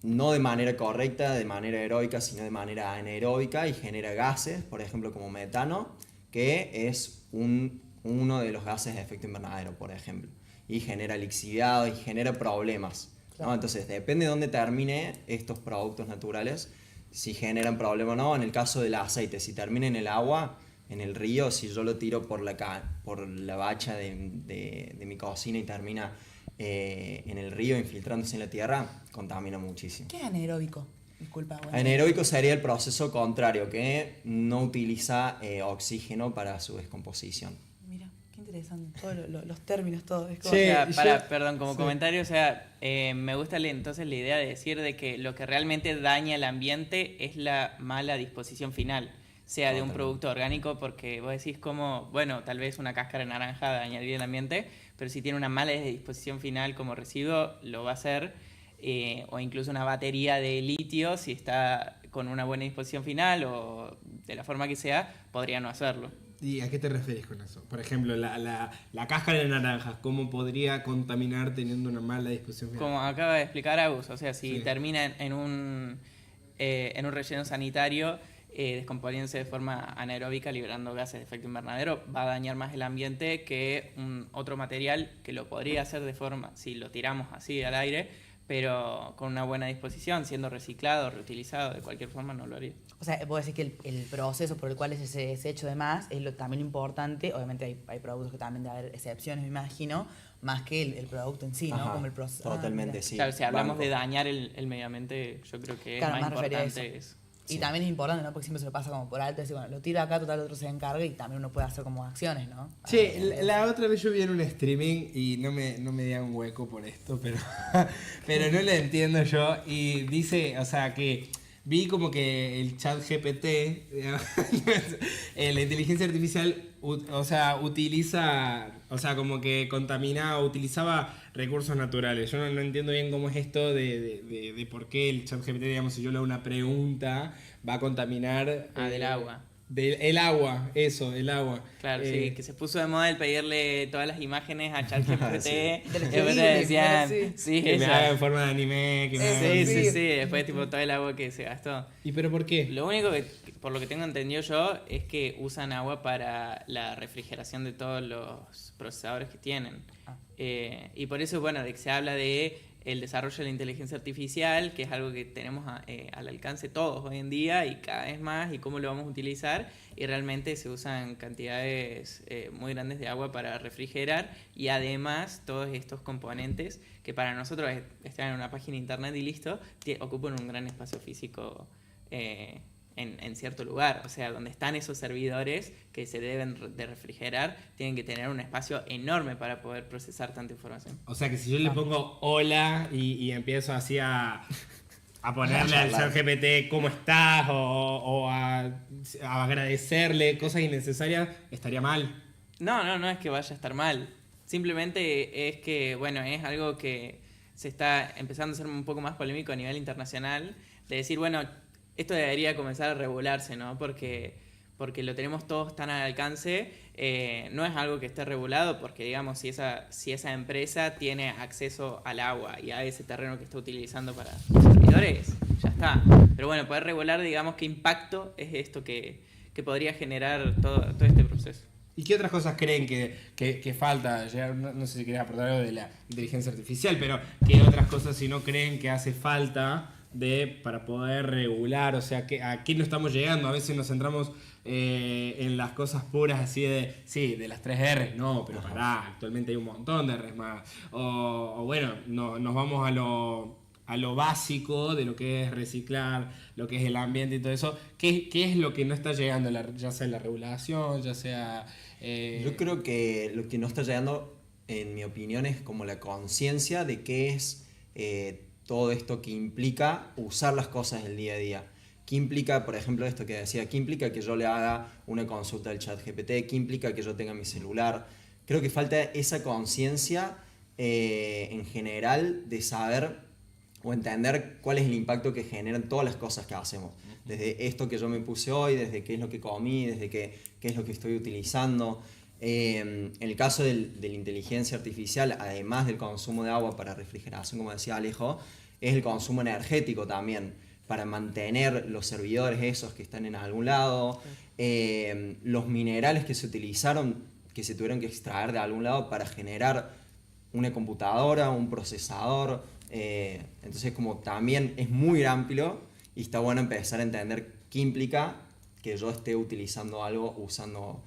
D: no de manera correcta, de manera aeróbica, sino de manera anaeróbica y genera gases, por ejemplo como metano, que es uno de los gases de efecto invernadero, por ejemplo, y genera lixiviado y genera problemas, ¿no? Entonces depende de dónde termine estos productos naturales, si generan problema o no. En el caso del aceite, si termina en el agua, en el río, si yo lo tiro por la bacha de mi cocina y termina en el río infiltrándose en la tierra, contamina muchísimo.
B: ¿Qué es anaeróbico? Disculpa. Bueno.
D: Anaeróbico sería el proceso contrario, que no utiliza oxígeno para su descomposición.
B: Mira, qué interesante. Todos los términos, todo. Es como...
A: Sí.
C: O sea,
A: yo-
C: perdón, como
A: sí.
C: comentario, o sea, me gusta entonces la idea de decir de que lo que realmente daña el ambiente es la mala disposición final, sea de un
D: Totalmente.
C: producto orgánico, porque vos decís como, bueno, tal vez una cáscara de naranja dañaría el ambiente, pero si tiene una mala disposición final como residuo, lo va a hacer, o incluso una batería de litio, si está con una buena disposición final o de la forma que sea, podría no hacerlo.
A: ¿Y a qué te refieres con eso? Por ejemplo, la cáscara de naranjas, ¿cómo podría contaminar teniendo una mala disposición final?
C: Como acaba de explicar Agus, o sea, si
A: Sí.
C: termina en un relleno sanitario, descomponiéndose de forma anaeróbica, liberando gases de efecto invernadero, va a dañar más el ambiente que otro material que lo podría hacer de forma, si lo tiramos así al aire, pero con una buena disposición, siendo reciclado, reutilizado, de cualquier forma no lo haría.
B: O sea, puedo decir que el proceso por el cual es ese hecho de más es también importante. Obviamente hay productos que también debe haber excepciones, me imagino, más que el producto en sí, ¿no?
D: Ajá,
B: Como el proceso.
D: totalmente,
B: Mira.
D: sí.
C: Claro, si hablamos
D: Banco.
C: de dañar el medio ambiente, yo creo que
B: Claro,
C: es más
B: más refería a
C: importante
B: eso.
C: eso.
B: Y
D: Sí.
B: también es importante, ¿no? Porque siempre se lo pasa como por alto, decir, bueno, lo tiro acá, total, otro se encarga y también uno puede hacer como acciones, ¿no?
A: Che, la otra vez yo vi en un streaming y no me di un hueco por esto, pero, pero no lo entiendo yo. Y dice, o sea, que vi como que el chat GPT, digamos, la inteligencia artificial, o sea, utiliza, o sea, como que contaminaba, utilizaba recursos naturales. Yo no entiendo bien cómo es esto de por qué el chat GPT, digamos, si yo le hago una pregunta, va a contaminar...
C: Del agua.
A: El agua, eso, el agua.
C: Claro, sí, que se puso de moda el pedirle todas las imágenes a ChatGPT.
D: Sí.
C: Y después te
B: Increíble,
C: decían,
B: sí.
C: sí,
A: Que me
C: esa.
A: haga en forma de anime, que me haga...
C: Sí,
B: Sí.
C: sí, sí, después tipo todo el agua que se gastó.
A: ¿Y pero por qué?
C: Lo único que, por lo que tengo entendido yo, es que usan agua para la refrigeración de todos los procesadores que tienen.
B: Ah.
C: Y por eso, bueno, de que se habla de el desarrollo de la inteligencia artificial, que es algo que tenemos al alcance todos hoy en día y cada vez más, y cómo lo vamos a utilizar, y realmente se usan cantidades muy grandes de agua para refrigerar, y además todos estos componentes que para nosotros están en una página de internet y listo, ocupan un gran espacio físico en cierto lugar. O sea, donde están esos servidores que se deben de refrigerar, tienen que tener un espacio enorme para poder procesar tanta información.
A: O sea que si yo le pongo hola y empiezo así a ponerle al chat GPT cómo estás o a agradecerle cosas innecesarias, estaría mal.
C: No es que vaya a estar mal. Simplemente es que, bueno, es algo que se está empezando a ser un poco más polémico a nivel internacional, de decir, bueno, esto debería comenzar a regularse, ¿no? Porque lo tenemos todos tan al alcance, no es algo que esté regulado, porque digamos, si esa empresa tiene acceso al agua y a ese terreno que está utilizando para los servidores, ya está. Pero bueno, poder regular, digamos, qué impacto es esto que podría generar todo este proceso.
A: ¿Y qué otras cosas creen que falta? No sé si querés aportar algo de la inteligencia artificial, pero ¿qué otras cosas si no creen que hace falta para poder regular? O sea, ¿a qué no estamos llegando? A veces nos centramos en las cosas puras así de las 3 R's, no, pero pará, actualmente hay un montón de R's más. O bueno, no, nos vamos a lo básico de lo que es reciclar, lo que es el ambiente y todo eso. ¿Qué es lo que no está llegando, ya sea la regulación, ya sea...
D: Yo creo que lo que no está llegando, en mi opinión, es como la conciencia de qué es todo esto que implica usar las cosas del día a día. ¿Qué implica, por ejemplo, esto que decía? ¿Qué implica que yo le haga una consulta al ChatGPT? ¿Qué implica que yo tenga mi celular? Creo que falta esa conciencia en general de saber o entender cuál es el impacto que generan todas las cosas que hacemos. Desde esto que yo me puse hoy, desde qué es lo que comí, desde qué es lo que estoy utilizando. En el caso de la inteligencia artificial, además del consumo de agua para refrigeración, como decía Alejo, es el consumo energético también, para mantener los servidores esos que están en algún lado, los minerales que se utilizaron, que se tuvieron que extraer de algún lado para generar una computadora, un procesador. Entonces como también es muy amplio y está bueno empezar a entender qué implica que yo esté utilizando algo, usando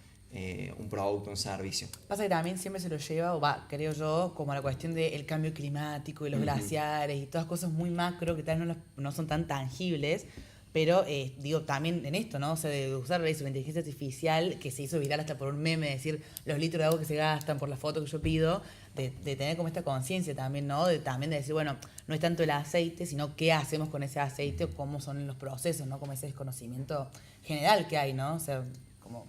D: un producto, un servicio.
B: Pasa que también siempre se lo lleva, o va, creo yo, como a la cuestión del cambio climático y los glaciares y todas cosas muy macro que tal vez no son tan tangibles, pero digo, también en esto, ¿no? O sea, de usar eso, la inteligencia artificial, que se hizo viral hasta por un meme, decir los litros de agua que se gastan por la foto que yo pido, de tener como esta conciencia también, ¿no? También de decir, bueno, no es tanto el aceite, sino qué hacemos con ese aceite o cómo son los procesos, ¿no? Como ese desconocimiento general que hay, ¿no? O sea, como...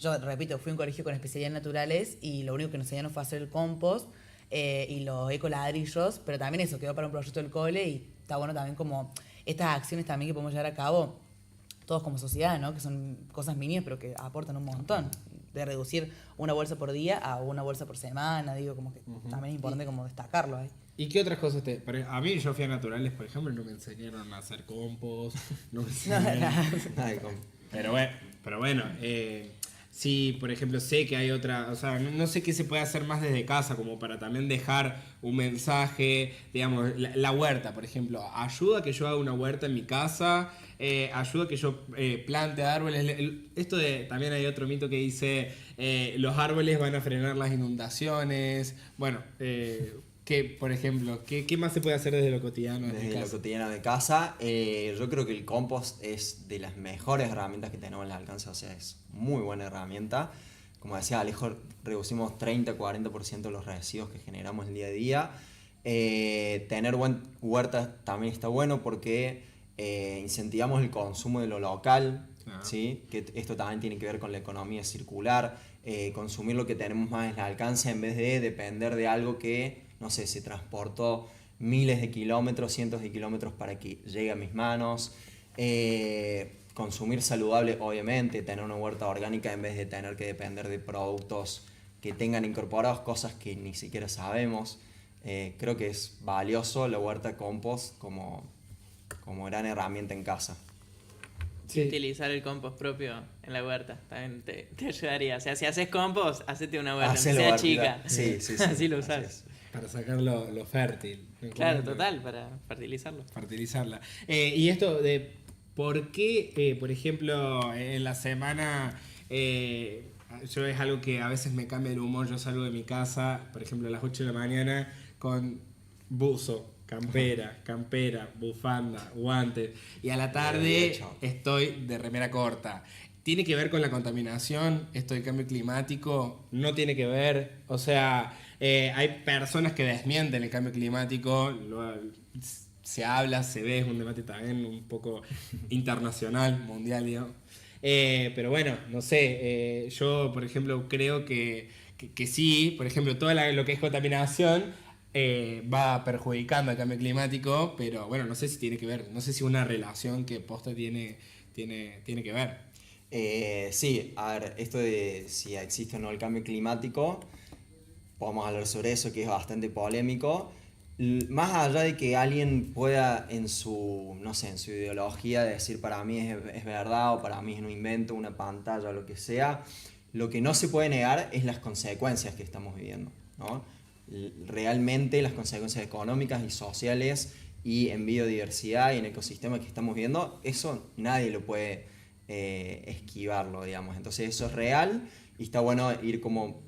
B: Yo, repito, fui a un colegio con especialidades naturales y lo único que nos enseñaron fue hacer el compost y los ecoladrillos, pero también eso quedó para un proyecto del cole y está bueno también como estas acciones también que podemos llevar a cabo todos como sociedad, ¿no? Que son cosas mínimas pero que aportan un montón. De reducir una bolsa por día a una bolsa por semana, digo, como que también es importante como destacarlo ahí.
A: ¿Y qué otras cosas a mí, yo fui a Naturales, por ejemplo, no me enseñaron a hacer compost, no me enseñaron...
D: Nada de compost.
A: Pero bueno, sí, por ejemplo, sé que hay otra, o sea, no sé qué se puede hacer más desde casa, como para también dejar un mensaje, digamos, la huerta, por ejemplo, ayuda a que yo haga una huerta en mi casa, ayuda a que yo plante árboles. Esto también hay otro mito que dice, los árboles van a frenar las inundaciones, bueno, por ejemplo, ¿qué más se puede hacer desde lo cotidiano?
D: Desde lo cotidiano de casa, yo creo que el compost es de las mejores herramientas que tenemos al alcance, o sea, es muy buena herramienta. Como decía Alejo, reducimos 30-40% de los residuos que generamos el día a día. Tener huertas también está bueno porque incentivamos el consumo de lo local, ¿sí? Que esto también tiene que ver con la economía circular, consumir lo que tenemos más al alcance en vez de depender de algo que, no sé, se transportó miles de kilómetros, cientos de kilómetros para que llegue a mis manos. Consumir saludable, obviamente, tener una huerta orgánica en vez de tener que depender de productos que tengan incorporados cosas que ni siquiera sabemos. Creo que es valioso la huerta compost como gran herramienta en casa.
C: Sí. Utilizar el compost propio en la huerta también te ayudaría. O sea, si haces compost, hacete una huerta, aunque sea chica.
D: Sí.
C: Así lo usás.
A: Para sacar lo fértil.
C: Claro, total, para fertilizarlo.
A: Fertilizarla. Y esto de por qué, por ejemplo, en la semana, yo es algo que a veces me cambia el humor. Yo salgo de mi casa, por ejemplo, a las 8 de la mañana con buzo, campera, bufanda, guantes. Y a la tarde estoy de remera corta. ¿Tiene que ver con la contaminación? ¿Esto del cambio climático? ¿No tiene que ver? O sea, hay personas que desmienten el cambio climático. Se habla, se ve, es un debate también un poco internacional, mundial, digamos. Pero bueno, no sé. Yo, por ejemplo, creo que sí. Por ejemplo, todo lo que es contaminación va perjudicando el cambio climático, pero bueno, no sé si tiene que ver, no sé si una relación que posta tiene que ver.
D: Sí, a ver, esto de si existe o no el cambio climático, podemos hablar sobre eso, que es bastante polémico. Más allá de que alguien pueda en su ideología decir para mí es verdad o para mí es un invento, una pantalla o lo que sea, lo que no se puede negar es las consecuencias que estamos viviendo, ¿no? Realmente las consecuencias económicas y sociales y en biodiversidad y en ecosistemas que estamos viendo, eso nadie lo puede esquivarlo, digamos. Entonces eso es real y está bueno ir como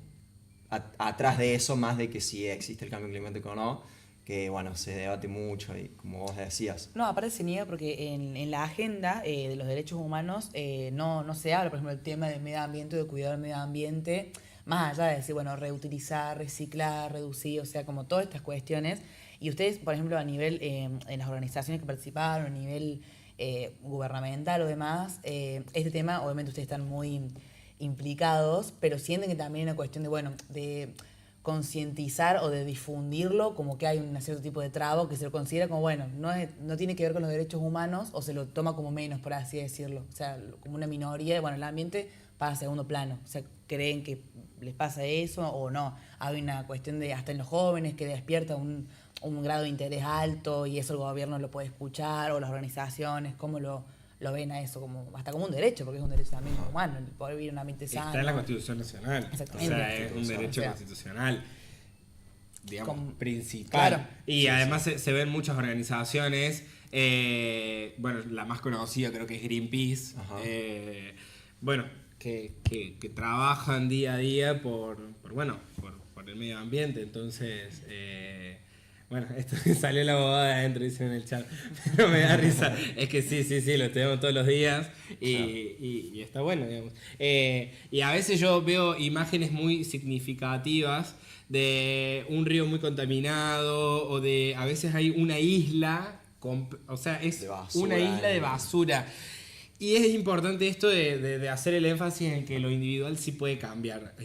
D: atrás de eso, más de que si existe el cambio climático o no, que bueno, se debate mucho y como vos decías.
B: No, aparte se niega porque en la agenda de los derechos humanos no se habla, por ejemplo, el tema del medio ambiente, de cuidar el medio ambiente, más allá de decir, bueno, reutilizar, reciclar, reducir, o sea, como todas estas cuestiones. Y ustedes, por ejemplo, a nivel, en las organizaciones que participaron, a nivel gubernamental o demás, este tema, obviamente ustedes están muy implicados, pero sienten que también es una cuestión de, bueno, de concientizar o de difundirlo, como que hay un cierto tipo de trabo que se lo considera como, bueno, no tiene que ver con los derechos humanos o se lo toma como menos, por así decirlo. O sea, como una minoría, bueno, el ambiente pasa a segundo plano. O sea, creen que les pasa eso o no. Hay una cuestión de, hasta en los jóvenes, que despierta un grado de interés alto y eso el gobierno lo puede escuchar o las organizaciones, cómo lo ven a eso, como hasta como un derecho, porque es un derecho también humano, el poder vivir en un ambiente sano.
A: Está en la Constitución Nacional.
B: Exactamente.
A: O sea, es un derecho constitucional, digamos, principal.
B: Claro.
A: Y sí, además sí. Se ven muchas organizaciones, bueno, la más conocida creo que es Greenpeace, bueno, que trabajan día a día por el medio ambiente. Entonces, bueno, esto salió la abogada adentro, dicen en el chat, pero me da risa. Es que sí, lo tenemos todos los días y está bueno, digamos. Y a veces yo veo imágenes muy significativas de un río muy contaminado o de, a veces hay una isla, o sea, es una isla de basura. Y es importante esto de hacer el énfasis en que lo individual sí puede cambiar.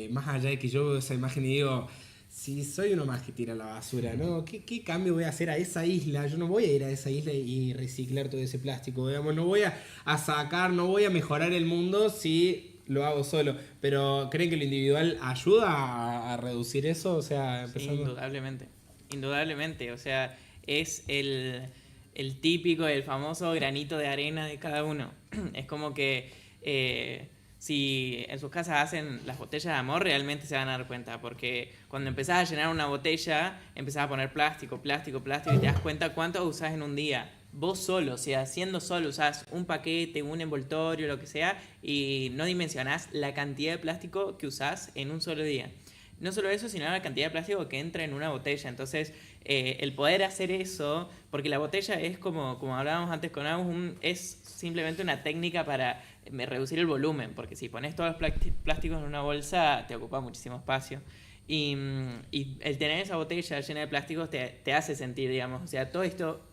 A: Más allá de que yo veo esa imagen y digo, si soy uno más que tira la basura, ¿no? ¿Qué cambio voy a hacer a esa isla? Yo no voy a ir a esa isla y reciclar todo ese plástico, digamos. No voy a sacar, no voy a mejorar el mundo si lo hago solo. Pero ¿creen que lo individual ayuda a reducir eso? O sea, empezando...
C: Sí, indudablemente. O sea, es el típico, el famoso granito de arena de cada uno. Es como que si en sus casas hacen las botellas de amor, realmente se van a dar cuenta, porque cuando empezás a llenar una botella, empezás a poner plástico, y te das cuenta cuánto usás en un día. Vos solo, o sea, siendo solo, usás un paquete, un envoltorio, lo que sea, y no dimensionás la cantidad de plástico que usás en un solo día. No solo eso, sino la cantidad de plástico que entra en una botella. Entonces, el poder hacer eso, porque la botella es como hablábamos antes con Agus, es simplemente una técnica para reducir el volumen, porque si pones todos los plásticos en una bolsa, te ocupa muchísimo espacio. Y el tener esa botella llena de plásticos te hace sentir, digamos, o sea, todo esto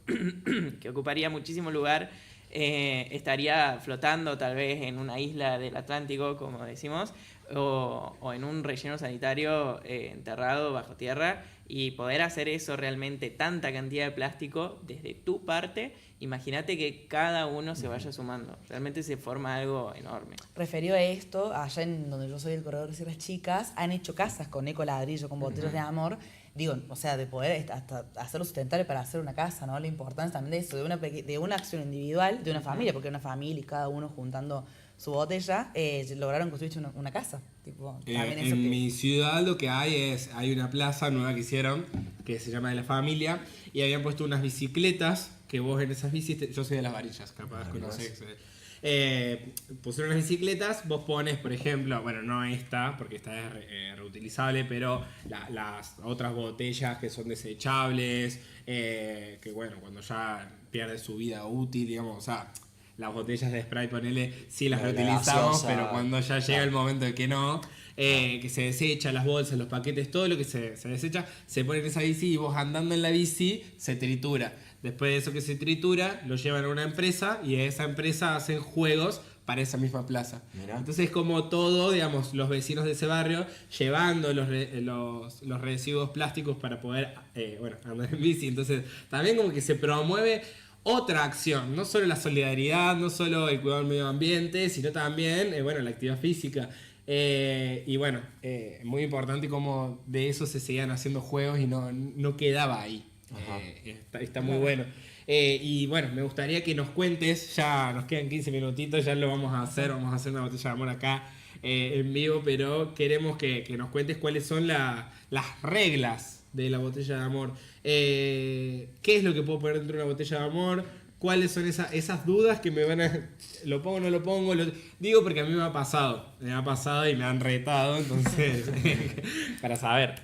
C: que ocuparía muchísimo lugar, estaría flotando tal vez en una isla del Atlántico, como decimos, o en un relleno sanitario enterrado bajo tierra, y poder hacer eso realmente, tanta cantidad de plástico desde tu parte, imagínate que cada uno se vaya sumando, realmente se forma algo enorme.
B: Referido a esto, allá en donde yo soy el corredor de Sierras Chicas, han hecho casas con ecoladrillo, con botellas de amor, digo, o sea, de poder hasta hacerlo sustentable para hacer una casa, ¿no? La importancia también de eso, de una acción individual, de una familia, porque una familia y cada uno juntando su botella, lograron construir una casa. Tipo,
A: en mi ciudad lo que hay una plaza nueva que hicieron, que se llama De la Familia, y habían puesto unas bicicletas, que vos en esas bicis, yo soy de Las Varillas, capaz conocés. Pusieron las bicicletas, vos pones, por ejemplo, bueno, no esta, porque esta es reutilizable, pero las otras botellas que son desechables, que bueno, cuando ya pierde su vida útil, digamos, o sea, las botellas de Sprite, ponele, sí las reutilizamos, pero cuando ya llega el momento de que no, que se desecha, las bolsas, los paquetes, todo lo que se desecha, se pone en esa bici y vos andando en la bici se tritura. Después de eso que se tritura, lo llevan a una empresa y esa empresa hacen juegos para esa misma plaza. Mirá. Entonces, como todo, digamos, los vecinos de ese barrio llevando los residuos plásticos para poder andar en bici. Entonces, también como que se promueve otra acción, no solo la solidaridad, no solo el cuidado del medio ambiente, sino también la actividad física. Y bueno, muy importante como de eso se seguían haciendo juegos y no quedaba ahí. Está muy bueno. Y bueno, me gustaría que nos cuentes, ya nos quedan 15 minutitos, ya lo vamos a hacer una botella de amor acá en vivo, pero queremos que nos cuentes cuáles son las reglas de la botella de amor. ¿Qué es lo que puedo poner dentro de una botella de amor? cuáles son esas dudas que me van a... ¿Lo pongo o no lo pongo? Digo porque a mí me ha pasado y me han retado, entonces, para saber.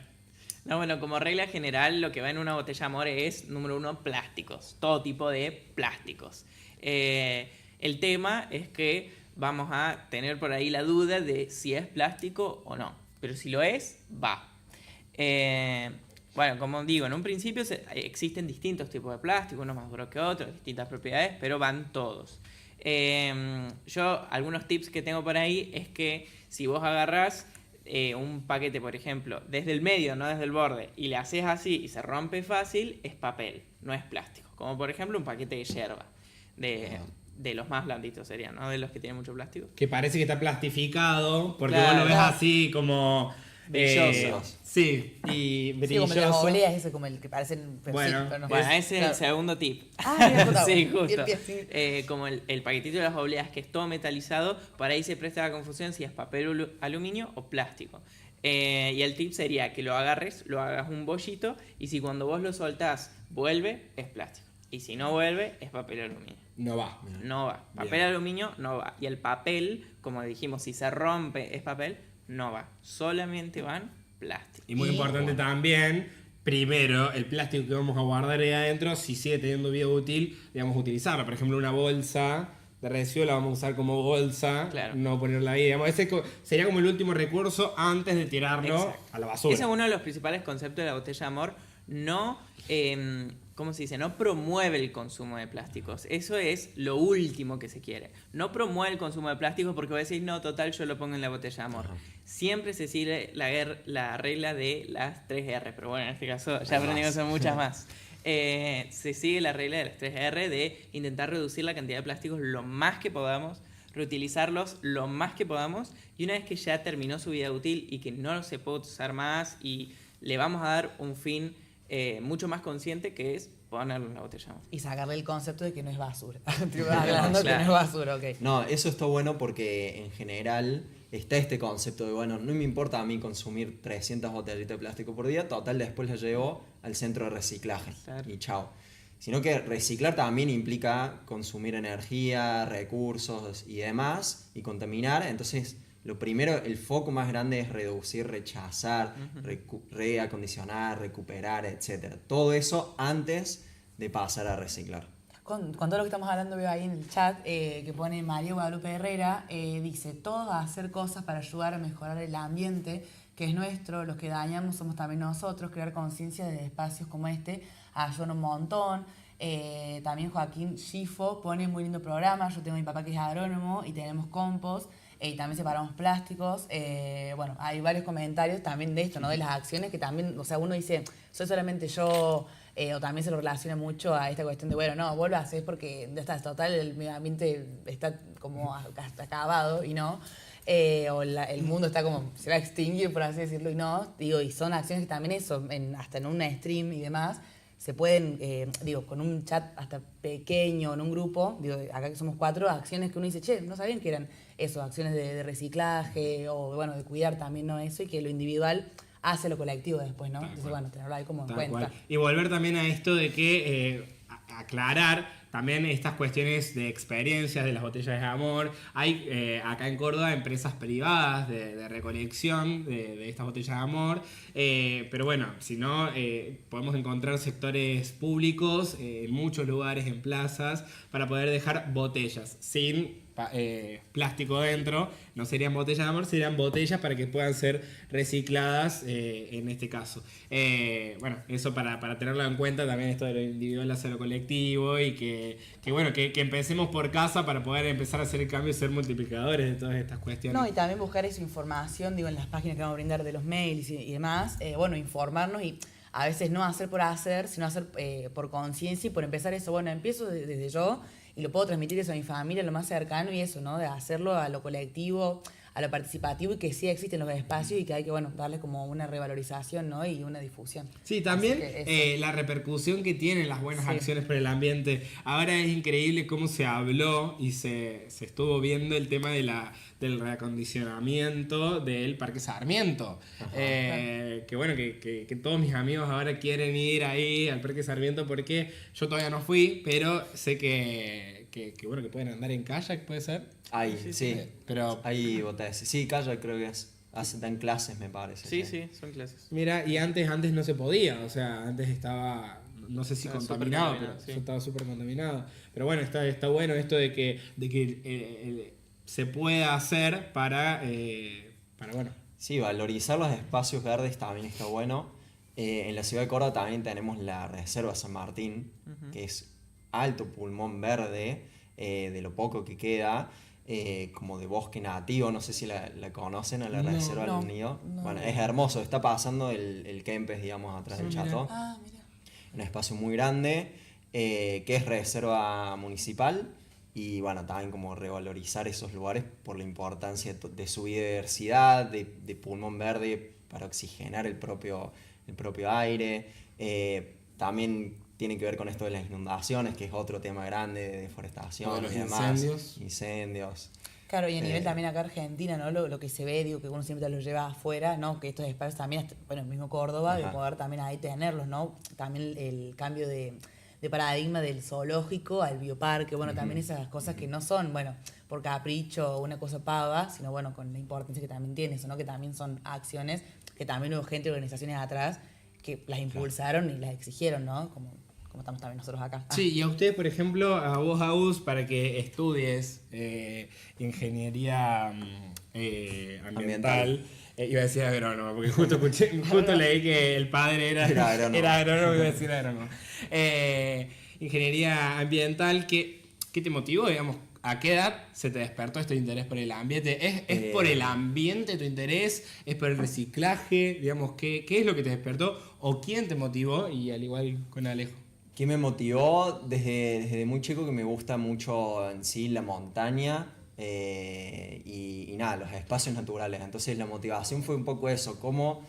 C: No, bueno, como regla general, lo que va en una botella amor es, número 1, plásticos. Todo tipo de plásticos. El tema es que vamos a tener por ahí la duda de si es plástico o no. Pero si lo es, va. Bueno, como digo, en un principio existen distintos tipos de plástico, unos más duros que otros, distintas propiedades, pero van todos. Yo, algunos tips que tengo por ahí es que si vos agarrás un paquete, por ejemplo, desde el medio, no desde el borde, y le haces así y se rompe fácil, es papel, no es plástico. Como por ejemplo un paquete de yerba, de los más blanditos serían, ¿no? De los que tienen mucho plástico.
A: Que parece que está plastificado, porque
C: Claro,
A: vos lo ves
C: claro.
A: así como...
C: Brilloso.
A: Sí, y
B: Sí,
A: brilloso.
B: como las obleas, ese como el que parecen...
A: Bueno,
B: sí, pero no.
C: Bueno, ese es el
B: Claro.
C: segundo tip.
B: Ah, mira, puta,
C: Sí,
B: bueno.
C: justo.
B: Bien, bien, sí.
C: Como el paquetito de las obleas que es todo metalizado, por ahí se presta la confusión si es papel aluminio o plástico. Y el tip sería que lo agarres, lo hagas un bollito y si cuando vos lo soltás vuelve, es plástico. Y si no vuelve, es papel aluminio.
A: No va.
C: No va. Papel
A: Bien.
C: aluminio no va. Y el papel, como dijimos, si se rompe es papel, no va. Solamente van plásticos.
A: Y muy importante también, primero, el plástico que vamos a guardar ahí adentro, si sigue teniendo vida útil, digamos, utilizarlo. Por ejemplo, una bolsa de residuo la vamos a usar como bolsa,
C: Claro.
A: no ponerla ahí. Digamos, ese sería como el último recurso antes de tirarlo
C: Exacto.
A: a la basura.
C: Ese es uno de los principales conceptos de la botella de amor. No, ¿cómo se dice? No promueve el consumo de plásticos. Eso es lo último que se quiere. No promueve el consumo de plásticos porque va a decir, no, total, yo lo pongo en la botella de amor.
D: Ajá.
C: Siempre se sigue la regla de las 3R, pero bueno, en este caso ya aprendimos son muchas más. Se sigue la regla de las 3R de intentar reducir la cantidad de plásticos lo más que podamos, reutilizarlos lo más que podamos, y una vez que ya terminó su vida útil y que no se puede usar más y le vamos a dar un fin mucho más consciente, que es ponerlo en la botella de amor.
B: Y sacarle el concepto de que no es basura. Tipo, hablando que no
C: Claro.
B: es basura, ok.
D: No, eso está bueno porque en general está este concepto de, bueno, no me importa a mí consumir 300 botellitas de plástico por día, total después las llevo al centro de reciclaje
C: Claro.
D: y chao. Sino que reciclar también implica consumir energía, recursos y demás, y contaminar. Entonces, lo primero, el foco más grande es reducir, rechazar, reacondicionar, recuperar, etc. Todo eso antes de pasar a reciclar.
B: Con todo lo que estamos hablando, veo ahí en el chat que pone María Guadalupe Herrera, dice, todos a hacer cosas para ayudar a mejorar el ambiente que es nuestro, los que dañamos somos también nosotros, crear conciencia de espacios como este ayuda un montón. También Joaquín Schifo pone muy lindo programa, yo tengo a mi papá que es agrónomo y tenemos compost. Y también separamos plásticos. Bueno, hay varios comentarios también de esto, ¿no? De las acciones que también, o sea, uno dice, soy solamente yo, o también se lo relaciona mucho a esta cuestión de, bueno, no, vos lo haces porque ya está, total, el medio ambiente está como hasta acabado y no. El mundo está como, se va a extinguir, por así decirlo, y no. Digo, y son acciones que también eso, hasta en un stream y demás, se pueden, con un chat hasta pequeño, en un grupo, acá que somos 4, acciones que uno dice, che, no sabían que eran eso, acciones de reciclaje o, bueno, de cuidar también, ¿no? Eso, y que lo individual hace lo colectivo después, ¿no? Entonces, bueno, tenerlo ahí como en
A: Tal
B: cuenta.
A: cual. Y volver también a esto de que aclarar también estas cuestiones de experiencias de las botellas de amor. Hay acá en Córdoba empresas privadas de recolección de estas botellas de amor, pero bueno, si no, podemos encontrar sectores públicos en muchos lugares, en plazas, para poder dejar botellas sin plástico dentro. No serían botellas de amor, serían botellas para que puedan ser recicladas en este caso. Bueno, eso para tenerlo en cuenta también, esto de lo individual hacia lo colectivo, y que empecemos por casa para poder empezar a hacer el cambio y ser multiplicadores de todas estas cuestiones.
B: No, y también buscar esa información, en las páginas que vamos a brindar de los mails y demás, bueno, informarnos y a veces no hacer por hacer, sino hacer por conciencia y por empezar eso, bueno, empiezo desde yo y lo puedo transmitir eso a mi familia, lo más cercano, y eso, ¿no? De hacerlo a lo colectivo, a lo participativo y que sí existen los espacios y que hay que, bueno, darle como una revalorización, ¿no? Y una difusión.
A: Sí, también
B: Así
A: la repercusión que tienen las buenas
B: Sí.
A: acciones por el ambiente. Ahora es increíble cómo se habló y se estuvo viendo el tema del reacondicionamiento del Parque Sarmiento. Que bueno, que todos mis amigos ahora quieren ir ahí al Parque Sarmiento porque yo todavía no fui, pero sé que bueno, que pueden andar en kayak, ¿puede ser?
D: Ahí, sí.
A: Pero
D: Ahí botes. Sí, kayak creo que es. Dan clases, me parece.
C: Sí, sí, son clases.
A: mira, y antes no se podía, o sea, antes estaba, no sé si
C: Estaba
A: contaminado,
C: súper
A: pero
C: contaminado, sí.
A: yo estaba súper contaminado. Pero bueno, está bueno esto de que se pueda hacer para bueno.
D: Sí, valorizar los espacios verdes también está bueno. En la ciudad de Córdoba también tenemos la Reserva San Martín, que es alto pulmón verde, de lo poco que queda, como de bosque nativo, no sé si la conocen, a la
A: No,
D: Reserva
B: no,
D: del Unido.
B: no.
D: Bueno, es hermoso, está pasando el Kempes, digamos, atrás del
A: mira.
D: Chateau.
B: Ah, mira.
D: Un espacio muy grande, que es reserva municipal, y bueno, también como revalorizar esos lugares por la importancia de su biodiversidad, de pulmón verde para oxigenar el propio aire. También tiene que ver con esto de las inundaciones, que es otro tema grande de deforestación
A: O de los
D: y demás.
A: incendios.
D: Incendios.
B: Claro, y a nivel también acá Argentina, ¿no? Lo que se ve, digo, que uno siempre lo lleva afuera, ¿no? Que estos espacios también, bueno, el mismo Córdoba, de
D: Ajá.
B: poder también ahí tenerlos, ¿no? También el cambio de paradigma del zoológico al bioparque, bueno, también esas cosas que no son, bueno, por capricho o una cosa pava, sino, bueno, con la importancia que también tiene eso, ¿no? Que también son acciones, que también hubo gente, organizaciones atrás, que las impulsaron y las exigieron, ¿no? Como estamos también nosotros acá.
A: Sí, y a usted, por ejemplo, a vos, Agus, para que estudies ingeniería ambiental. Iba a decir agrónomo, porque justo leí que el padre era agrónomo, iba a decir agrónomo. Ingeniería ambiental, ¿qué te motivó, digamos? ¿A qué edad se te despertó este interés por el ambiente? ¿Es por el ambiente tu interés? ¿Es por el reciclaje? Digamos, ¿qué es lo que te despertó? ¿O quién te motivó? Y al igual con Alejo.
D: ¿Qué me motivó? Desde muy chico que me gusta mucho en sí la montaña y nada, los espacios naturales. Entonces la motivación fue un poco eso, cómo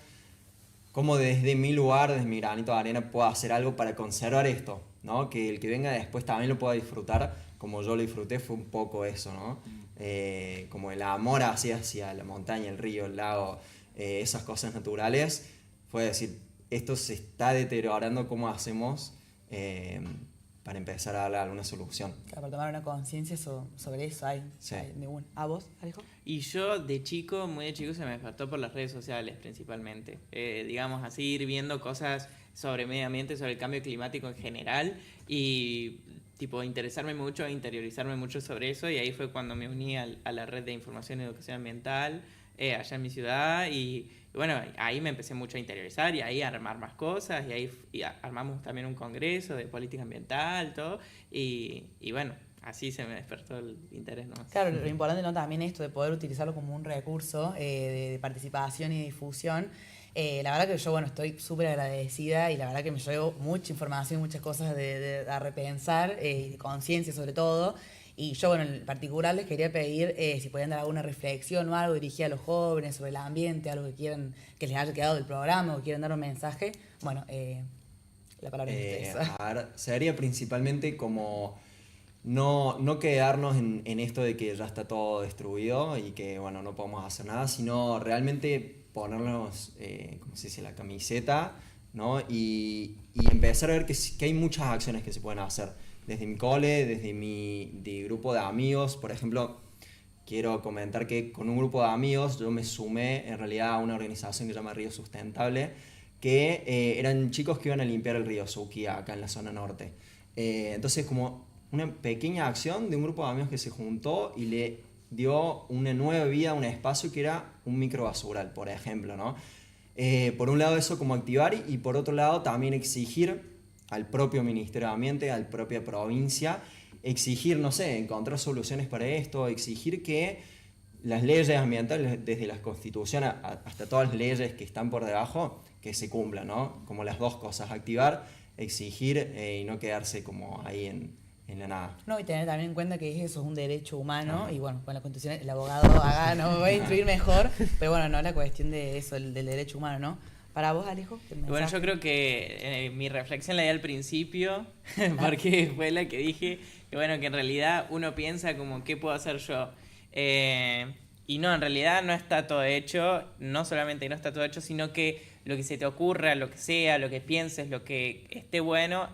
D: desde mi lugar, desde mi granito de arena puedo hacer algo para conservar esto, ¿no? Que el que venga después también lo pueda disfrutar como yo lo disfruté, fue un poco eso, ¿no? Como el amor hacia la montaña, el río, el lago, esas cosas naturales, fue decir, esto se está deteriorando, ¿cómo hacemos para empezar a darle alguna solución?
B: Claro, para tomar una conciencia sobre eso hay de una. ¿A vos, Alejo?
C: Y yo muy de chico se me despertó por las redes sociales principalmente. Digamos así, ir viendo cosas sobre medio ambiente, sobre el cambio climático en general y tipo interesarme mucho, interiorizarme mucho sobre eso, y ahí fue cuando me uní a la red de información y educación ambiental allá en mi ciudad y bueno, ahí me empecé mucho a interiorizar y ahí a armar más cosas y ahí armamos también un congreso de política ambiental, todo, y bueno, así se me despertó el interés, ¿no?
B: Claro, lo importante, ¿no? También esto de poder utilizarlo como un recurso de participación y difusión. La verdad que yo, bueno, estoy súper agradecida y la verdad que me llevo mucha información, muchas cosas a repensar y de conciencia sobre todo. Y yo, bueno, en particular les quería pedir si podían dar alguna reflexión o algo dirigida a los jóvenes sobre el ambiente, algo que quieran que les haya quedado del programa o quieran dar un mensaje. Bueno, la palabra es ustedes.
D: A ver, sería principalmente como no quedarnos en esto de que ya está todo destruido y que, bueno, no podemos hacer nada, sino realmente ponernos, ¿cómo se dice?, la camiseta, ¿no? Y empezar a ver que hay muchas acciones que se pueden hacer. Desde mi cole, desde mi grupo de amigos, por ejemplo, quiero comentar que con un grupo de amigos yo me sumé en realidad a una organización que se llama Río Sustentable, que eran chicos que iban a limpiar el río Suquía, acá en la zona norte. Entonces, como una pequeña acción de un grupo de amigos que se juntó y le dio una nueva vida a un espacio que era un microbasural, por ejemplo, ¿no? Por un lado eso como activar y por otro lado también exigir al propio Ministerio de Ambiente, a la propia provincia, exigir, no sé, encontrar soluciones para esto, exigir que las leyes ambientales, desde las constituciones hasta todas las leyes que están por debajo, que se cumplan, ¿no? Como las dos cosas, activar, exigir y no quedarse como ahí en la nada.
B: No, y tener también en cuenta que eso es un derecho humano, y bueno, con la Constitución el abogado acá nos va a instruir mejor, pero bueno, no la cuestión de eso, del derecho humano, ¿no? Para vos, Alejo, el mensaje.
C: Bueno, yo creo que mi reflexión la di al principio, porque fue la que dije que bueno, que en realidad uno piensa como, ¿qué puedo hacer yo? Y no, en realidad no está todo hecho, no solamente no está todo hecho, sino que lo que se te ocurra, lo que sea, lo que pienses, lo que esté bueno,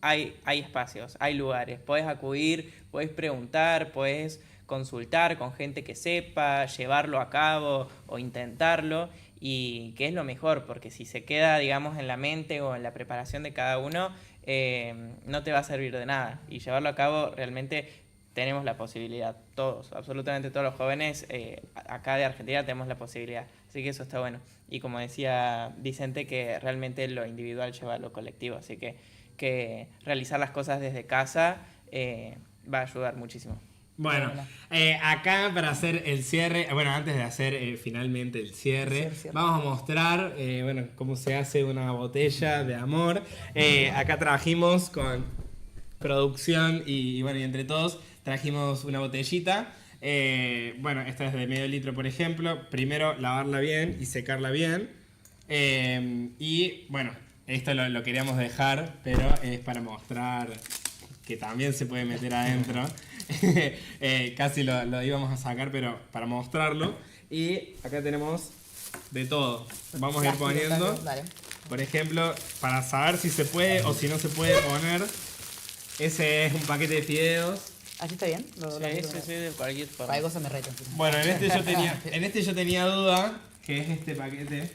C: hay espacios, hay lugares. Podés acudir, podés preguntar, podés consultar con gente que sepa, llevarlo a cabo o intentarlo, y que es lo mejor, porque si se queda, digamos, en la mente o en la preparación de cada uno, no te va a servir de nada. Y llevarlo a cabo realmente tenemos la posibilidad, todos, absolutamente todos los jóvenes acá de Argentina tenemos la posibilidad. Así que eso está bueno. Y como decía Vicente, que realmente lo individual lleva a lo colectivo. Así que realizar las cosas desde casa va a ayudar muchísimo.
A: Bueno, acá para hacer el cierre, bueno, antes de hacer finalmente el cierre, vamos a mostrar bueno, cómo se hace una botella de amor. Acá trajimos con producción y bueno, y entre todos trajimos una botellita. Bueno, esta es de medio litro, por ejemplo. Primero lavarla bien y secarla bien. Y bueno, esto lo queríamos dejar, pero es para mostrar que también se puede meter adentro. Casi lo íbamos a sacar, pero para mostrarlo. Y acá tenemos de todo. Vamos a ir poniendo, por ejemplo, para saber si se puede o si no se puede poner. Ese es un paquete de fideos.
B: ¿Así está bien?
C: Sí, de cualquier forma.
B: Para algo se me reto.
A: Bueno, en este yo tenía duda, que es este paquete.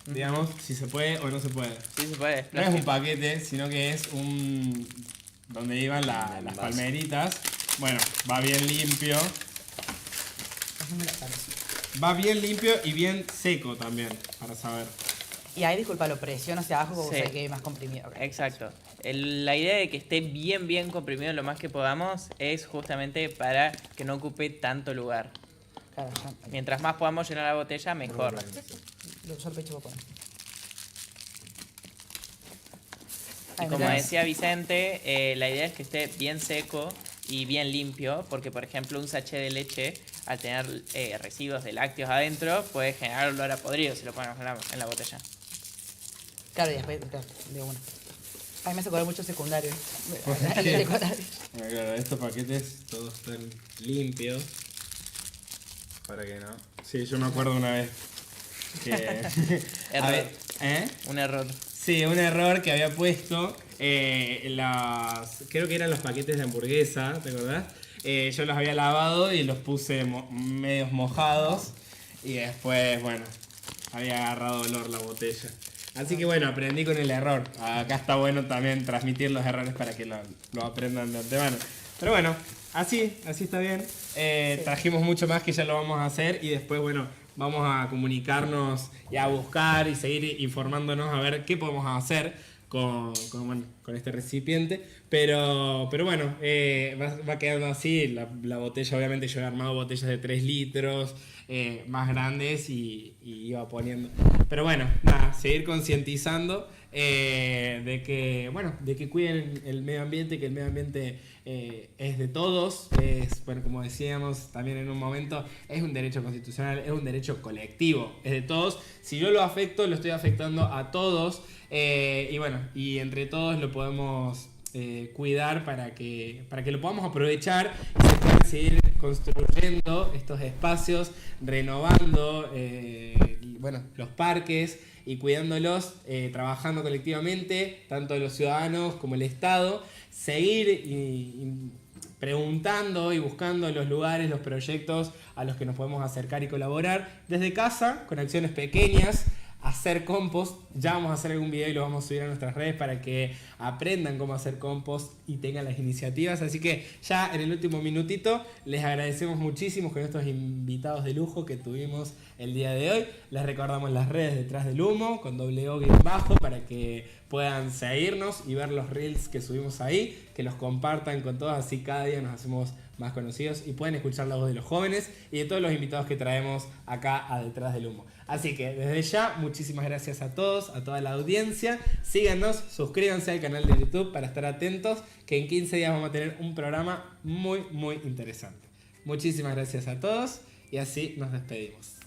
A: Digamos, si se puede o no se puede.
C: Sí, se puede.
A: No es un paquete, sino que es un... donde iban las palmeritas. Bueno, va bien limpio. Va bien limpio y bien seco también, para saber.
B: Y ahí, disculpa, lo presiono hacia abajo porque
C: Sí.
B: se quede más comprimido. Okay.
C: Exacto. La idea de que esté bien comprimido lo más que podamos es justamente para que no ocupe tanto lugar.
B: Claro,
C: Mientras más podamos llenar la botella, mejor.
B: yo el pecho voy a poner.
C: Y como decía Vicente, la idea es que esté bien seco y bien limpio, porque por ejemplo un sachet de leche, al tener residuos de lácteos adentro, puede generar olor a podrido si lo ponemos en la botella.
B: Claro, y después, claro, de una. A mí me hace acordar mucho secundario.
A: Claro, estos paquetes todos están limpios. Para que no. Sí, yo me acuerdo una vez que.
C: Error.
A: ¿Eh?
C: Un error.
A: Sí, un error que había puesto. Creo que eran los paquetes de hamburguesa, ¿te acordás? Yo los había lavado y los puse medios mojados. Y después, bueno, había agarrado olor la botella. Así que bueno, aprendí con el error. Acá está bueno también transmitir los errores para que lo aprendan de antemano. Pero bueno, así está bien. Trajimos mucho más que ya lo vamos a hacer y después, bueno, vamos a comunicarnos y a buscar y seguir informándonos a ver qué podemos hacer con este recipiente. Pero bueno, va quedando así. La botella, obviamente yo he armado botellas de 3 litros más grandes y iba poniendo. Pero bueno, nada, seguir concientizando de que cuiden el medio ambiente, que el medio ambiente es de todos, bueno, como decíamos también en un momento, es un derecho constitucional, es un derecho colectivo, es de todos. Si yo lo afecto, lo estoy afectando a todos, y bueno, y entre todos lo podemos cuidar para que lo podamos aprovechar y se puedan seguir construyendo estos espacios, renovando los parques y cuidándolos, trabajando colectivamente, tanto los ciudadanos como el Estado, seguir preguntando y buscando los lugares, los proyectos a los que nos podemos acercar y colaborar desde casa, con acciones pequeñas. Hacer compost, ya vamos a hacer algún video y lo vamos a subir a nuestras redes para que aprendan cómo hacer compost y tengan las iniciativas. Así que ya en el último minutito les agradecemos muchísimo con estos invitados de lujo que tuvimos el día de hoy. Les recordamos las redes Detrás del Humo con _, para que puedan seguirnos y ver los reels que subimos ahí, que los compartan con todos, así cada día nos hacemos más conocidos y pueden escuchar la voz de los jóvenes y de todos los invitados que traemos acá a Detrás del Humo. Así que desde ya, muchísimas gracias a todos, a toda la audiencia. Síganos, suscríbanse al canal de YouTube para estar atentos, que en 15 días vamos a tener un programa muy, muy interesante. Muchísimas gracias a todos y así nos despedimos.